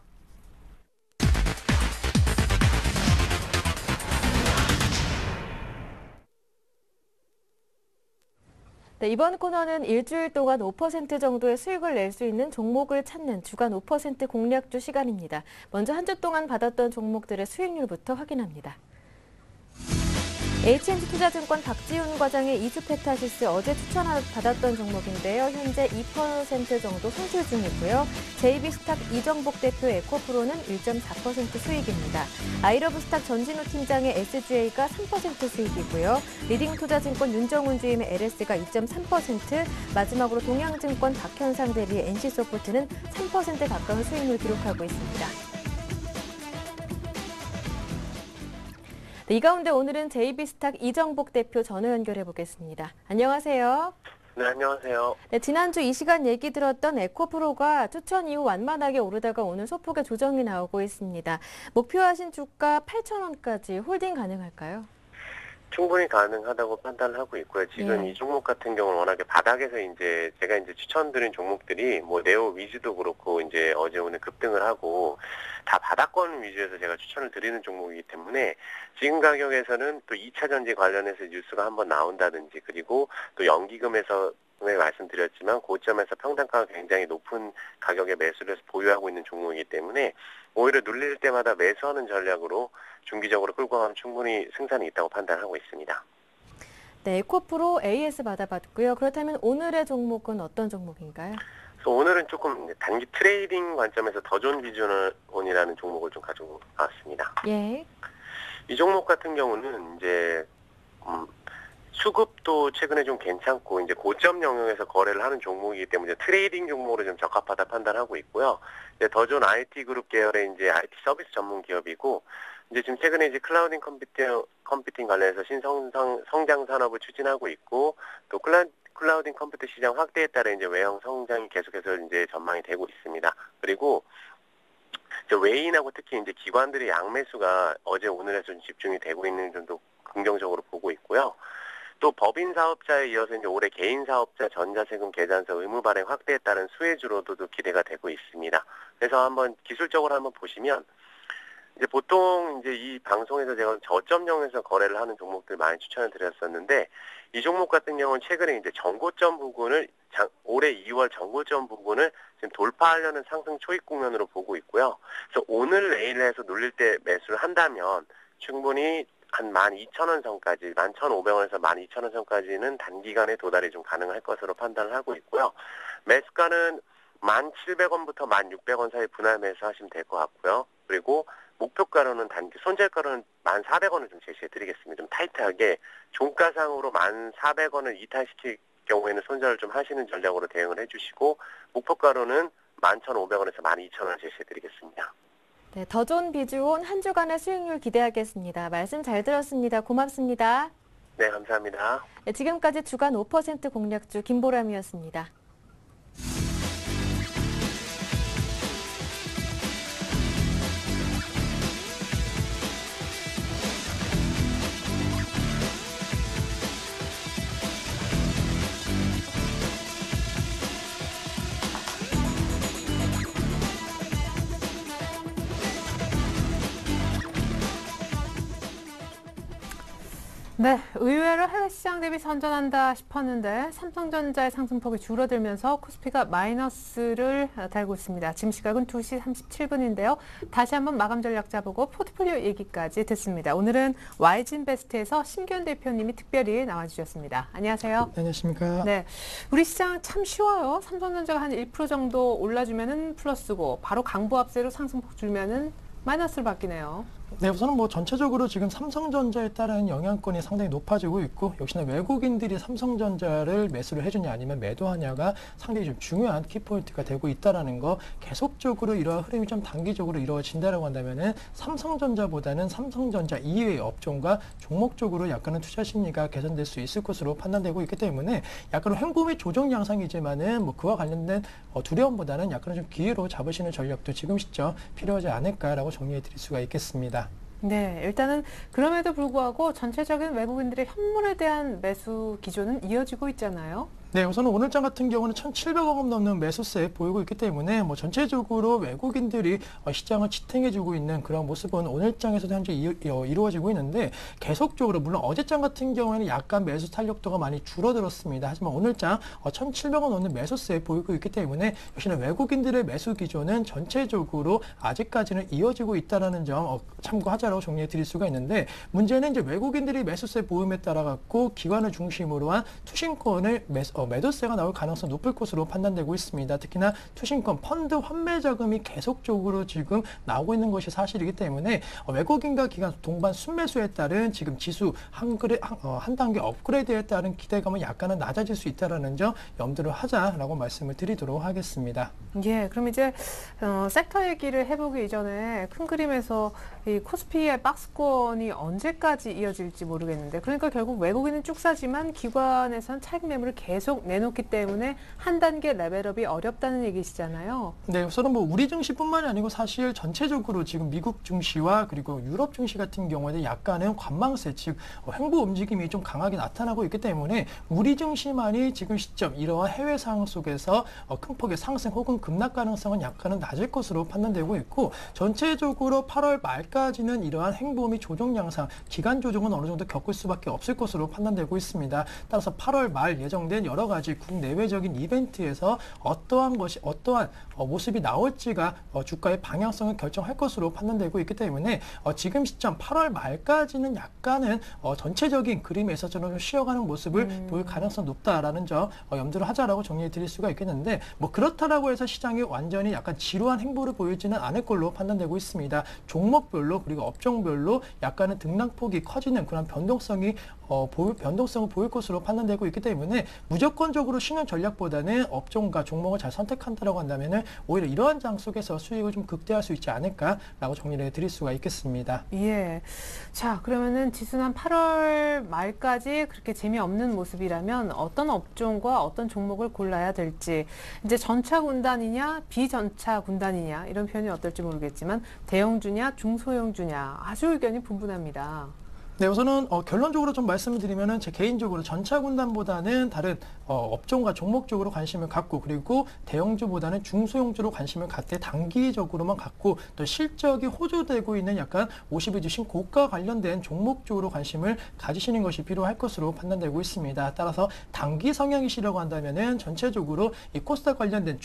네, 이번 코너는 일주일 동안 5% 정도의 수익을 낼 수 있는 종목을 찾는 주간 5% 공략주 시간입니다. 먼저 한 주 동안 받았던 종목들의 수익률부터 확인합니다. H&G 투자증권 박지훈 과장의 이주페타시스 어제 추천받았던 종목인데요. 현재 2% 정도 손실 중이고요. JB스탁 이정복 대표 에코프로는 1.4% 수익입니다. 아이러브스탁 전진우 팀장의 SGA가 3% 수익이고요. 리딩투자증권 윤정훈 주임의 LS가 2.3%, 마지막으로 동양증권 박현상 대리의 NC소프트는 3% 가까운 수익률을 기록하고 있습니다. 이 가운데 오늘은 JB스탁 이정복 대표 전화 연결해 보겠습니다. 안녕하세요. 네, 안녕하세요. 네, 지난주 이 시간 얘기 들었던 에코프로가 추천 이후 완만하게 오르다가 오늘 소폭의 조정이 나오고 있습니다. 목표하신 주가 8,000원까지 홀딩 가능할까요? 충분히 가능하다고 판단을 하고 있고요. 지금 예. 이 종목 같은 경우는 워낙에 바닥에서 제가 추천드린 종목들이 네오 위즈도 그렇고 어제 오늘 급등을 하고 다 바닥권 위주에서 제가 추천을 드리는 종목이기 때문에 지금 가격에서는 또 2차 전지 관련해서 뉴스가 한번 나온다든지 그리고 또 연기금에서 말씀드렸지만 고점에서 평단가가 굉장히 높은 가격에 매수를 해서 보유하고 있는 종목이기 때문에 오히려 눌릴 때마다 매수하는 전략으로 중기적으로 끌고 가면 충분히 승산이 있다고 판단하고 있습니다. 네, 에코프로 AS 받아봤고요. 그렇다면 오늘의 종목은 어떤 종목인가요? 그래서 오늘은 조금 단기 트레이딩 관점에서 더 좋은 비전원이라는 종목을 좀 가지고 나왔습니다. 예. 이 종목 같은 경우는 수급도 최근에 좀 괜찮고 고점 영역에서 거래를 하는 종목이기 때문에 트레이딩 종목으로 좀 적합하다 판단하고 있고요. 더 좋은 IT 그룹 계열의 IT 서비스 전문 기업이고 지금 최근에 클라우딩 컴퓨팅 관련해서 성장 산업을 추진하고 있고 또 클라우딩 컴퓨터 시장 확대에 따라 외형 성장이 계속해서 전망이 되고 있습니다. 그리고 외인하고 특히 기관들의 양매수가 어제 오늘에 좀 집중이 되고 있는 점도 긍정적으로 보고 있고요. 또 법인 사업자에 이어서 올해 개인 사업자 전자세금 계산서 의무 발행 확대에 따른 수혜주로도 기대가 되고 있습니다. 그래서 한번 기술적으로 한번 보시면 보통 이 방송에서 제가 저점형에서 거래를 하는 종목들 많이 추천을 드렸었는데 이 종목 같은 경우는 최근에 전고점 부근을 올해 2월 전고점 부근을 지금 돌파하려는 상승 초입 국면으로 보고 있고요. 그래서 오늘 내일 해서 눌릴 때 매수를 한다면 충분히 한 12,000원 선까지 11,500원에서 12,000원 선까지는 단기간에 도달이 좀 가능할 것으로 판단을 하고 있고요. 매수가는 1,700원부터 1,600원 사이 분할 매수하시면 될 것 같고요. 그리고 목표가로는 손절가로는 1,400원을 좀 제시해드리겠습니다. 좀 타이트하게 종가상으로 1,400원을 이탈시킬 경우에는 손절을 좀 하시는 전략으로 대응을 해주시고 목표가로는 11,500원에서 12,000원 제시해드리겠습니다. 네, 더 좋은 비주온 한 주간의 수익률 기대하겠습니다. 말씀 잘 들었습니다. 고맙습니다. 네, 감사합니다. 네, 지금까지 주간 5% 공략주 김보람이었습니다. 네, 의외로 해외 시장 대비 선전한다 싶었는데 삼성전자의 상승폭이 줄어들면서 코스피가 마이너스를 달고 있습니다. 지금 시각은 2시 37분인데요. 다시 한번 마감 전략 짜보고 포트폴리오 얘기까지 듣습니다. 오늘은 YG인베스트에서 심기현 대표님이 특별히 나와주셨습니다. 안녕하세요. 네, 안녕하십니까. 네, 우리 시장 참 쉬워요. 삼성전자가 한 1% 정도 올라주면은 플러스고 바로 강보합세로 상승폭 줄면은 마이너스를 바뀌네요. 네, 우선은 전체적으로 지금 삼성전자에 따른 영향권이 상당히 높아지고 있고 역시나 외국인들이 삼성전자를 매수를 해주냐 아니면 매도하냐가 상당히 좀 중요한 키포인트가 되고 있다는 거 계속적으로 이러한 흐름이 좀 단기적으로 이루어진다라고 한다면은 삼성전자보다는 삼성전자 이외의 업종과 종목적으로 약간은 투자 심리가 개선될 수 있을 것으로 판단되고 있기 때문에 약간은 횡보의 조정 양상이지만은 그와 관련된 두려움보다는 약간은 좀 기회로 잡으시는 전략도 지금 시점 필요하지 않을까라고 정리해 드릴 수가 있겠습니다. 네, 일단은 그럼에도 불구하고 전체적인 외국인들의 현물에 대한 매수 기조는 이어지고 있잖아요. 네, 우선은 오늘장 같은 경우는 1,700억 원 넘는 매수세 보이고 있기 때문에 뭐 전체적으로 외국인들이 시장을 지탱해주고 있는 그런 모습은 오늘장에서도 현재 이루어지고 있는데 계속적으로 물론 어제장 같은 경우에는 약간 매수 탄력도가 많이 줄어들었습니다. 하지만 오늘장 1,700억 원 넘는 매수세 보이고 있기 때문에 역시나 외국인들의 매수 기조는 전체적으로 아직까지는 이어지고 있다는 점 참고하자라고 정리해 드릴 수가 있는데 문제는 이제 외국인들이 매수세 보임에 따라 갖고 기관을 중심으로 한 투신권을 매도세가 나올 가능성이 높을 것으로 판단되고 있습니다. 특히나 투신권 펀드 환매 자금이 계속적으로 지금 나오고 있는 것이 사실이기 때문에 외국인과 기관 동반 순매수에 따른 지금 지수 한 단계 업그레이드에 따른 기대감은 약간은 낮아질 수 있다는 점 염두를 하자라고 말씀을 드리도록 하겠습니다. 예, 그럼 이제 섹터 얘기를 해보기 이전에 큰 그림에서 이 코스피의 박스권이 언제까지 이어질지 모르겠는데, 그러니까 결국 외국인은 쭉 사지만 기관에선 차익 매물을 계속 내놓기 때문에 한 단계 레벨업이 어렵다는 얘기시잖아요. 네, 우선은 뭐 우리 증시뿐만이 아니고 사실 전체적으로 지금 미국 증시와 그리고 유럽 증시 같은 경우에는 약간은 관망세, 즉 횡보 움직임이 좀 강하게 나타나고 있기 때문에 우리 증시만이 지금 시점 이러한 해외 상황 속에서 큰 폭의 상승 혹은 급락 가능성은 약간은 낮을 것으로 판단되고 있고, 전체적으로 8월 말까지는 이러한 횡보 및 조정 양상, 기간 조정은 어느 정도 겪을 수밖에 없을 것으로 판단되고 있습니다. 따라서 8월 말 예정된 여러 가지 국내외적인 이벤트에서 어떠한 모습이 나올지가 주가의 방향성을 결정할 것으로 판단되고 있기 때문에 지금 시점 8월 말까지는 약간은 전체적인 그림에서 좀 쉬어가는 모습을 보일 가능성이 높다라는 점 염두를 하자라고 정리해 드릴 수가 있겠는데, 뭐 그렇다라고 해서 시장이 완전히 약간 지루한 행보를 보이지는 않을 걸로 판단되고 있습니다. 종목별로 그리고 업종별로 약간은 등락폭이 커지는 그런 변동성을 보일 것으로 판단되고 있기 때문에 무조건적으로 쉬는 전략보다는 업종과 종목을 잘 선택한다라고 한다면은 오히려 이러한 장 속에서 수익을 좀 극대화할 수 있지 않을까라고 정리를 해드릴 수가 있겠습니다. 예. 자, 그러면은 지수는 한 8월 말까지 그렇게 재미없는 모습이라면 어떤 업종과 어떤 종목을 골라야 될지, 이제 전차 군단이냐 비전차 군단이냐 이런 표현이 어떨지 모르겠지만 대형주냐 중소형주냐 아주 의견이 분분합니다. 네, 우선은 결론적으로 좀 말씀을 드리면은 제 개인적으로 전차 군단보다는 다른 업종과 종목 쪽으로 관심을 갖고, 그리고 대형주보다는 중소형주로 관심을 갖되 단기적으로만 갖고, 또 실적이 호조되고 있는 약간 52주 신고가 관련된 종목 쪽으로 관심을 가지시는 것이 필요할 것으로 판단되고 있습니다. 따라서 단기 성향이시라고 한다면은 전체적으로 이 코스닥 관련된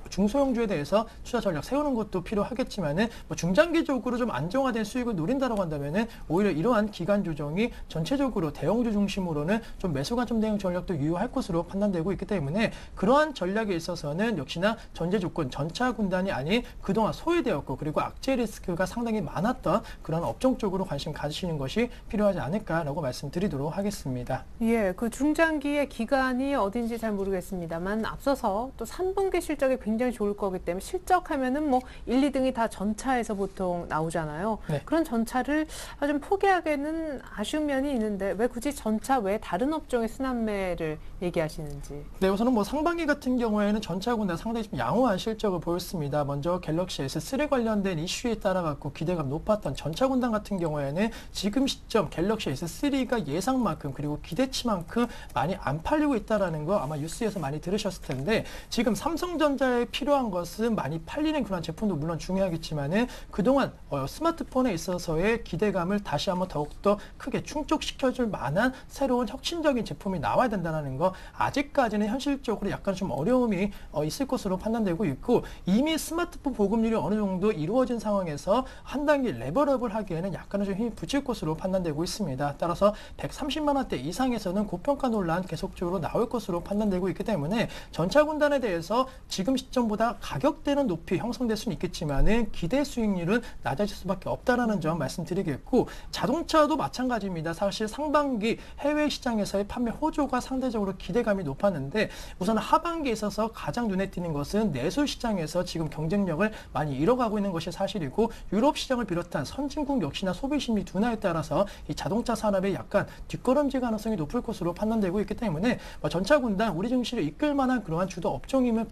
중소형주에 대해서 투자 전략 세우는 것도 필요하겠지만은 뭐 중장기적으로 좀 안정화된 수익을 노린다라고 한다면은 오히려 이러한 기간 조정이 전체적으로 대형주 중심으로는 좀 매수 관점 대응 전략도 유효할 것으로 판단되고 있기 때문에 그러한 전략에 있어서는 역시나 전제 조건 전차 군단이 아닌 그동안 소외되었고 그리고 악재 리스크가 상당히 많았던 그런 업종 쪽으로 관심 가지시는 것이 필요하지 않을까라고 말씀드리도록 하겠습니다. 예, 그 중장기의 기간이 어딘지 잘 모르겠습니다만 앞서서 또 3분기 실적이 굉장히 좋을 거기 때문에 실적하면은 뭐 1, 2등이 다 전차에서 보통 나오잖아요. 네. 그런 전차를 좀 포기하기에는 아쉬운 면이 있는데 왜 굳이 전차 외 다른 업종의 순환매를 얘기하시는지. 네, 우선은 뭐 상반기 같은 경우에는 전차군단 상당히 좀 양호한 실적을 보였습니다. 먼저 갤럭시 S3 관련된 이슈에 따라 갖고 기대감 높았던 전차군단 같은 경우에는 지금 시점 갤럭시 S3가 예상만큼 그리고 기대치만큼 많이 안 팔리고 있다라는 거 아마 뉴스에서 많이 들으셨을 텐데, 지금 삼성전자에 필요한 것은 많이 팔리는 그런 제품도 물론 중요하겠지만은 그동안 스마트폰에 있어서의 기대감을 다시 한번 더욱더 크게 충족시켜줄 만한 새로운 혁신적인 제품이 나와야 된다는 거, 아직까지는 현실적으로 약간 좀 어려움이 있을 것으로 판단되고 있고, 이미 스마트폰 보급률이 어느 정도 이루어진 상황에서 한 단계 레벨업을 하기에는 약간은 좀 힘이 붙일 것으로 판단되고 있습니다. 따라서 130만 원대 이상에서는 고평가 논란 계속적으로 나올 것으로 판단되고 있기 때문에 전차 군단에 대해서 지금 시점보다 가격대는 높이 형성될 수는 있겠지만은 기대 수익률은 낮아질 수밖에 없다라는 점 말씀드리겠고, 자동차도 마찬가지입니다. 사실 상반기 해외 시장에서의 판매 호조가 상대적으로 기대감이 높았는데 우선 하반기에 있어서 가장 눈에 띄는 것은 내수 시장에서 지금 경쟁력을 많이 잃어가고 있는 것이 사실이고, 유럽 시장을 비롯한 선진국 역시나 소비 심리 둔화에 따라서 이 자동차 산업에 약간 뒷걸음질 가능성이 높을 것으로 판단되고 있기 때문에 전차 군단 우리 증시를 이끌 만한 그러한 주도 업종임을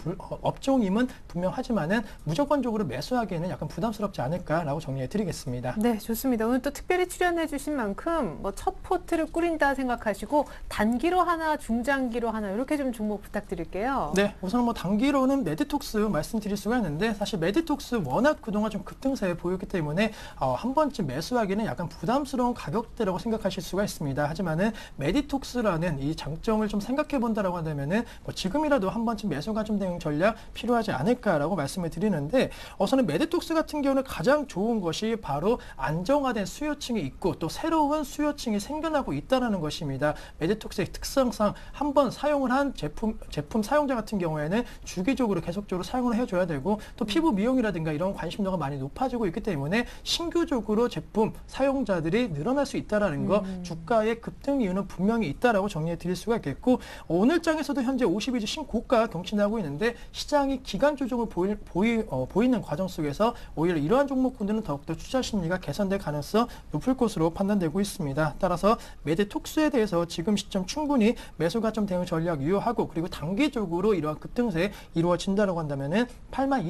업종임은 분명하지만은 무조건적으로 매수하기에는 약간 부담스럽지 않을까라고 정리해 드리겠습니다. 네, 좋습니다. 오늘 또 특별히 출연해 주신 만큼 뭐 첫 포트를 꾸린다 생각하시고 단기로 하나, 중장기로 하나 이렇게 좀 종목 부탁드릴게요. 네, 우선 뭐 단기로는 메디톡스 말씀드릴 수가 있는데 사실 메디톡스 워낙 그동안 좀 급등세 보였기 때문에 한 번쯤 매수하기는 약간 부담스러운 가격대라고 생각하실 수가 있습니다. 하지만은 메디톡스라는 이 장점을 좀 생각해 본다라고 한다면은 뭐 지금이라도 한 번쯤 매수가 좀 되는 전략 필요하지 않을까라고 말씀을 드리는데 우선은 메디톡스 같은 경우는 가장 좋은 것이 바로 안정화된 수요층이 있고 또 새로운 수요층이 생겨나고 있다는 것입니다. 메디톡스의 특성상 한번 사용을 한 제품 사용자 같은 경우에는 주기적으로 계속적으로 사용을 해줘야 되고 또 피부 미용이라든가 이런 관심도가 많이 높아지고 있기 때문에 신규적으로 제품 사용자들이 늘어날 수 있다는 거 주가의 급등 이유는 분명히 있다라고 정리해 드릴 수가 있겠고 오늘 장에서도 현재 52주 신고가 경신하고 있는데 시장이 기간 조정을 보이는 과정 속에서 오히려 이러한 종목군들은 더욱더 투자 심리가 개선될 가능성 높을 것으로 판단되고 있습니다. 따라서 메디톡스에 대해서 지금 시점 충분히 매수가 좀 대응 전략 유효하고 그리고 단기적으로 이러한 급등세 이루어진다고 한다면은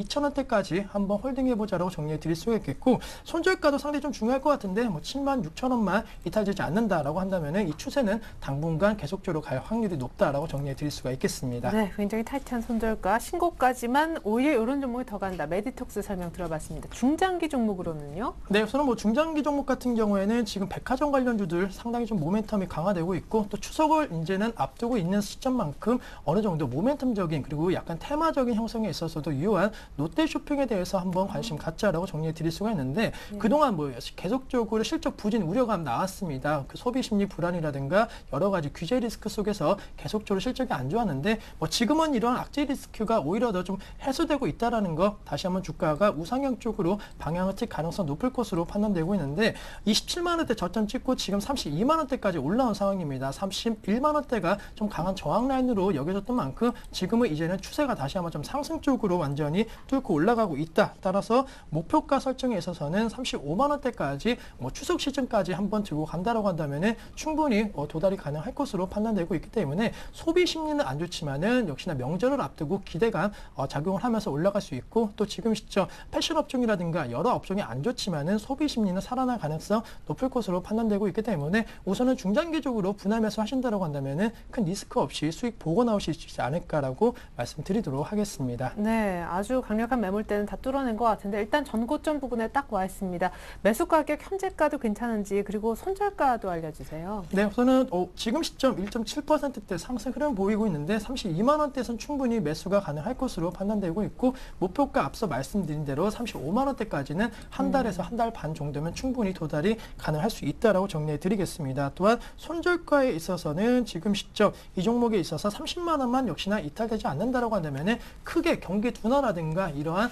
82,000원대까지 한번 홀딩해보자라고 정리해 드릴 수가 있겠고 손절가도 상당히 좀 중요할 것 같은데 뭐 76,000원만 이탈되지 않는다라고 한다면은 이 추세는 당분간 계속적으로 갈 확률이 높다라고 정리해 드릴 수가 있겠습니다. 네, 굉장히 타이트한 손절가 신고까지만 오히려 이런 종목이 더 간다. 메디톡스 설명 들어봤습니다. 중장기 종목으로는요? 네, 우선은 뭐 중장기 종목 같은 경우에는 지금 백화점 관련주들 상당히 좀 모멘텀이 강화되고 있고 또 추석을 이제는 앞두고 있는 시점만큼 어느 정도 모멘텀적인 그리고 약간 테마적인 형성에 있어서도 유효한 롯데쇼핑에 대해서 한번 관심 갖자라고 정리해 드릴 수가 있는데 그동안 뭐 계속적으로 실적 부진 우려감 나왔습니다. 그 소비 심리 불안이라든가 여러 가지 규제 리스크 속에서 계속적으로 실적이 안 좋았는데 뭐 지금은 이런 악재 리스크가 오히려 더 좀 해소되고 있다라는 거 다시 한번 주가가 우상향 쪽으로 방향을 틀 가능성 높을 것으로 판단되고 있는데 27만 원대 저점 찍고 지금 32만 원대까지 올라온 상황입니다. 31만 원대가 좀 강한 저항 라인으로 여겨졌던 만큼 지금은 이제는 추세가 다시 한번 좀 상승 쪽으로 완전히 뚫고 올라가고 있다. 따라서 목표가 설정에 있어서는 35만 원대까지 뭐 추석 시즌까지 한번 들고 간다라고 한다면은 충분히 도달이 가능할 것으로 판단되고 있기 때문에 소비 심리는 안 좋지만은 역시나 명절을 앞두고 기대감 작용을 하면서 올라갈 수 있고 또 지금 시점 패션 업종이라든가 여러 업종이 안 좋지만은 소비 심리는 살아날 가능성 높을 것으로 판단되고 있기 때문에 우선은 중장기적으로 분할 매수 하신다라고 한다면은 큰 리스크 없이 수익 보고 나오실 수 있지 않을까라고 말씀드리도록 하겠습니다. 네, 아주 강력한 매물대는 다 뚫어낸 것 같은데 일단 전고점 부분에 딱 와 있습니다. 매수 가격 현재가도 괜찮은지 그리고 손절가도 알려주세요. 네, 우선은 지금 시점 1.7%대 상승 흐름 보이고 있는데 32만 원대에선 충분히 매수가 가능할 것으로 판단되고 있고 목표가 앞서 말씀드린 대로 35만 원대까지는 한 달에서 한 달 반 정도면 충분히 도달이 가능할 수 있다라고 정리해 드리겠습니다. 또한 손절가에 있어서는 지금 시점 이 종목에 있어서 30만 원만 역시나 이탈되지 않는다라고 한다면은 크게 경기 둔화라든가 이러한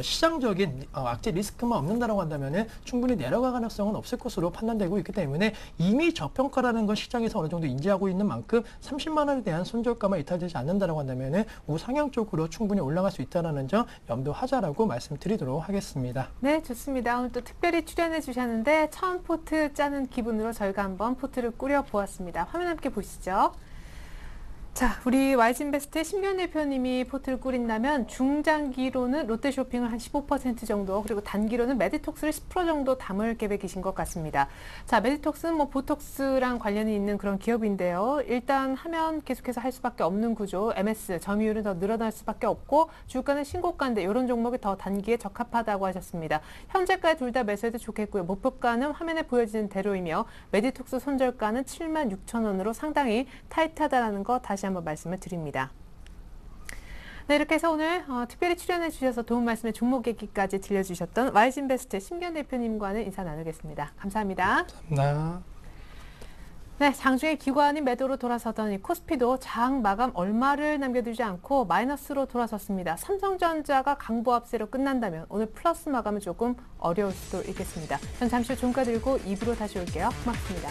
시장적인 악재 리스크만 없는다라고 한다면은 충분히 내려갈 가능성은 없을 것으로 판단되고 있기 때문에 이미 저평가라는 건 시장에서 어느 정도 인지하고 있는 만큼 30만 원에 대한 손절가만 이탈되지 않는다라고 한다면은 우상향 쪽으로 충분히 올라갈 수 있다는 점 염두하자라고 말씀드리도록 하겠습니다. 네, 좋습니다. 오늘 또 특별히 출연해 주셨는데 처음 포트 짜는 기분으로 저희가 한번 포트를 꾸려 보았습니다. 화면 함께 보시죠. 자, 우리 YG인베스트의 신변 대표님이 포트를 꾸린다면 중장기로는 롯데쇼핑을 한 15% 정도 그리고 단기로는 메디톡스를 10% 정도 담을 계획이신 것 같습니다. 자, 메디톡스는 뭐 보톡스랑 관련이 있는 그런 기업인데요. 일단 하면 계속해서 할 수밖에 없는 구조, MS 점유율은 더 늘어날 수밖에 없고 주가는 신고가인데 이런 종목이 더 단기에 적합하다고 하셨습니다. 현재가에 둘 다 매수해도 좋겠고요. 목표가는 화면에 보여지는 대로이며 메디톡스 손절가는 76,000원으로 상당히 타이트하다는 거 다시 한번 말씀을 드립니다. 네, 이렇게 해서 오늘 특별히 출연해 주셔서 도움 말씀에 종목 얘기까지 들려주셨던 YG인베스트 신변 대표님과는 인사 나누겠습니다. 감사합니다. 감사합니다. 네, 장중에 기관이 매도로 돌아서던 이 코스피도 장 마감 얼마를 남겨두지 않고 마이너스로 돌아섰습니다. 삼성전자가 강보합세로 끝난다면 오늘 플러스 마감은 조금 어려울 수도 있겠습니다. 전 잠시 후 종가 들고 2부로 다시 올게요. 고맙습니다.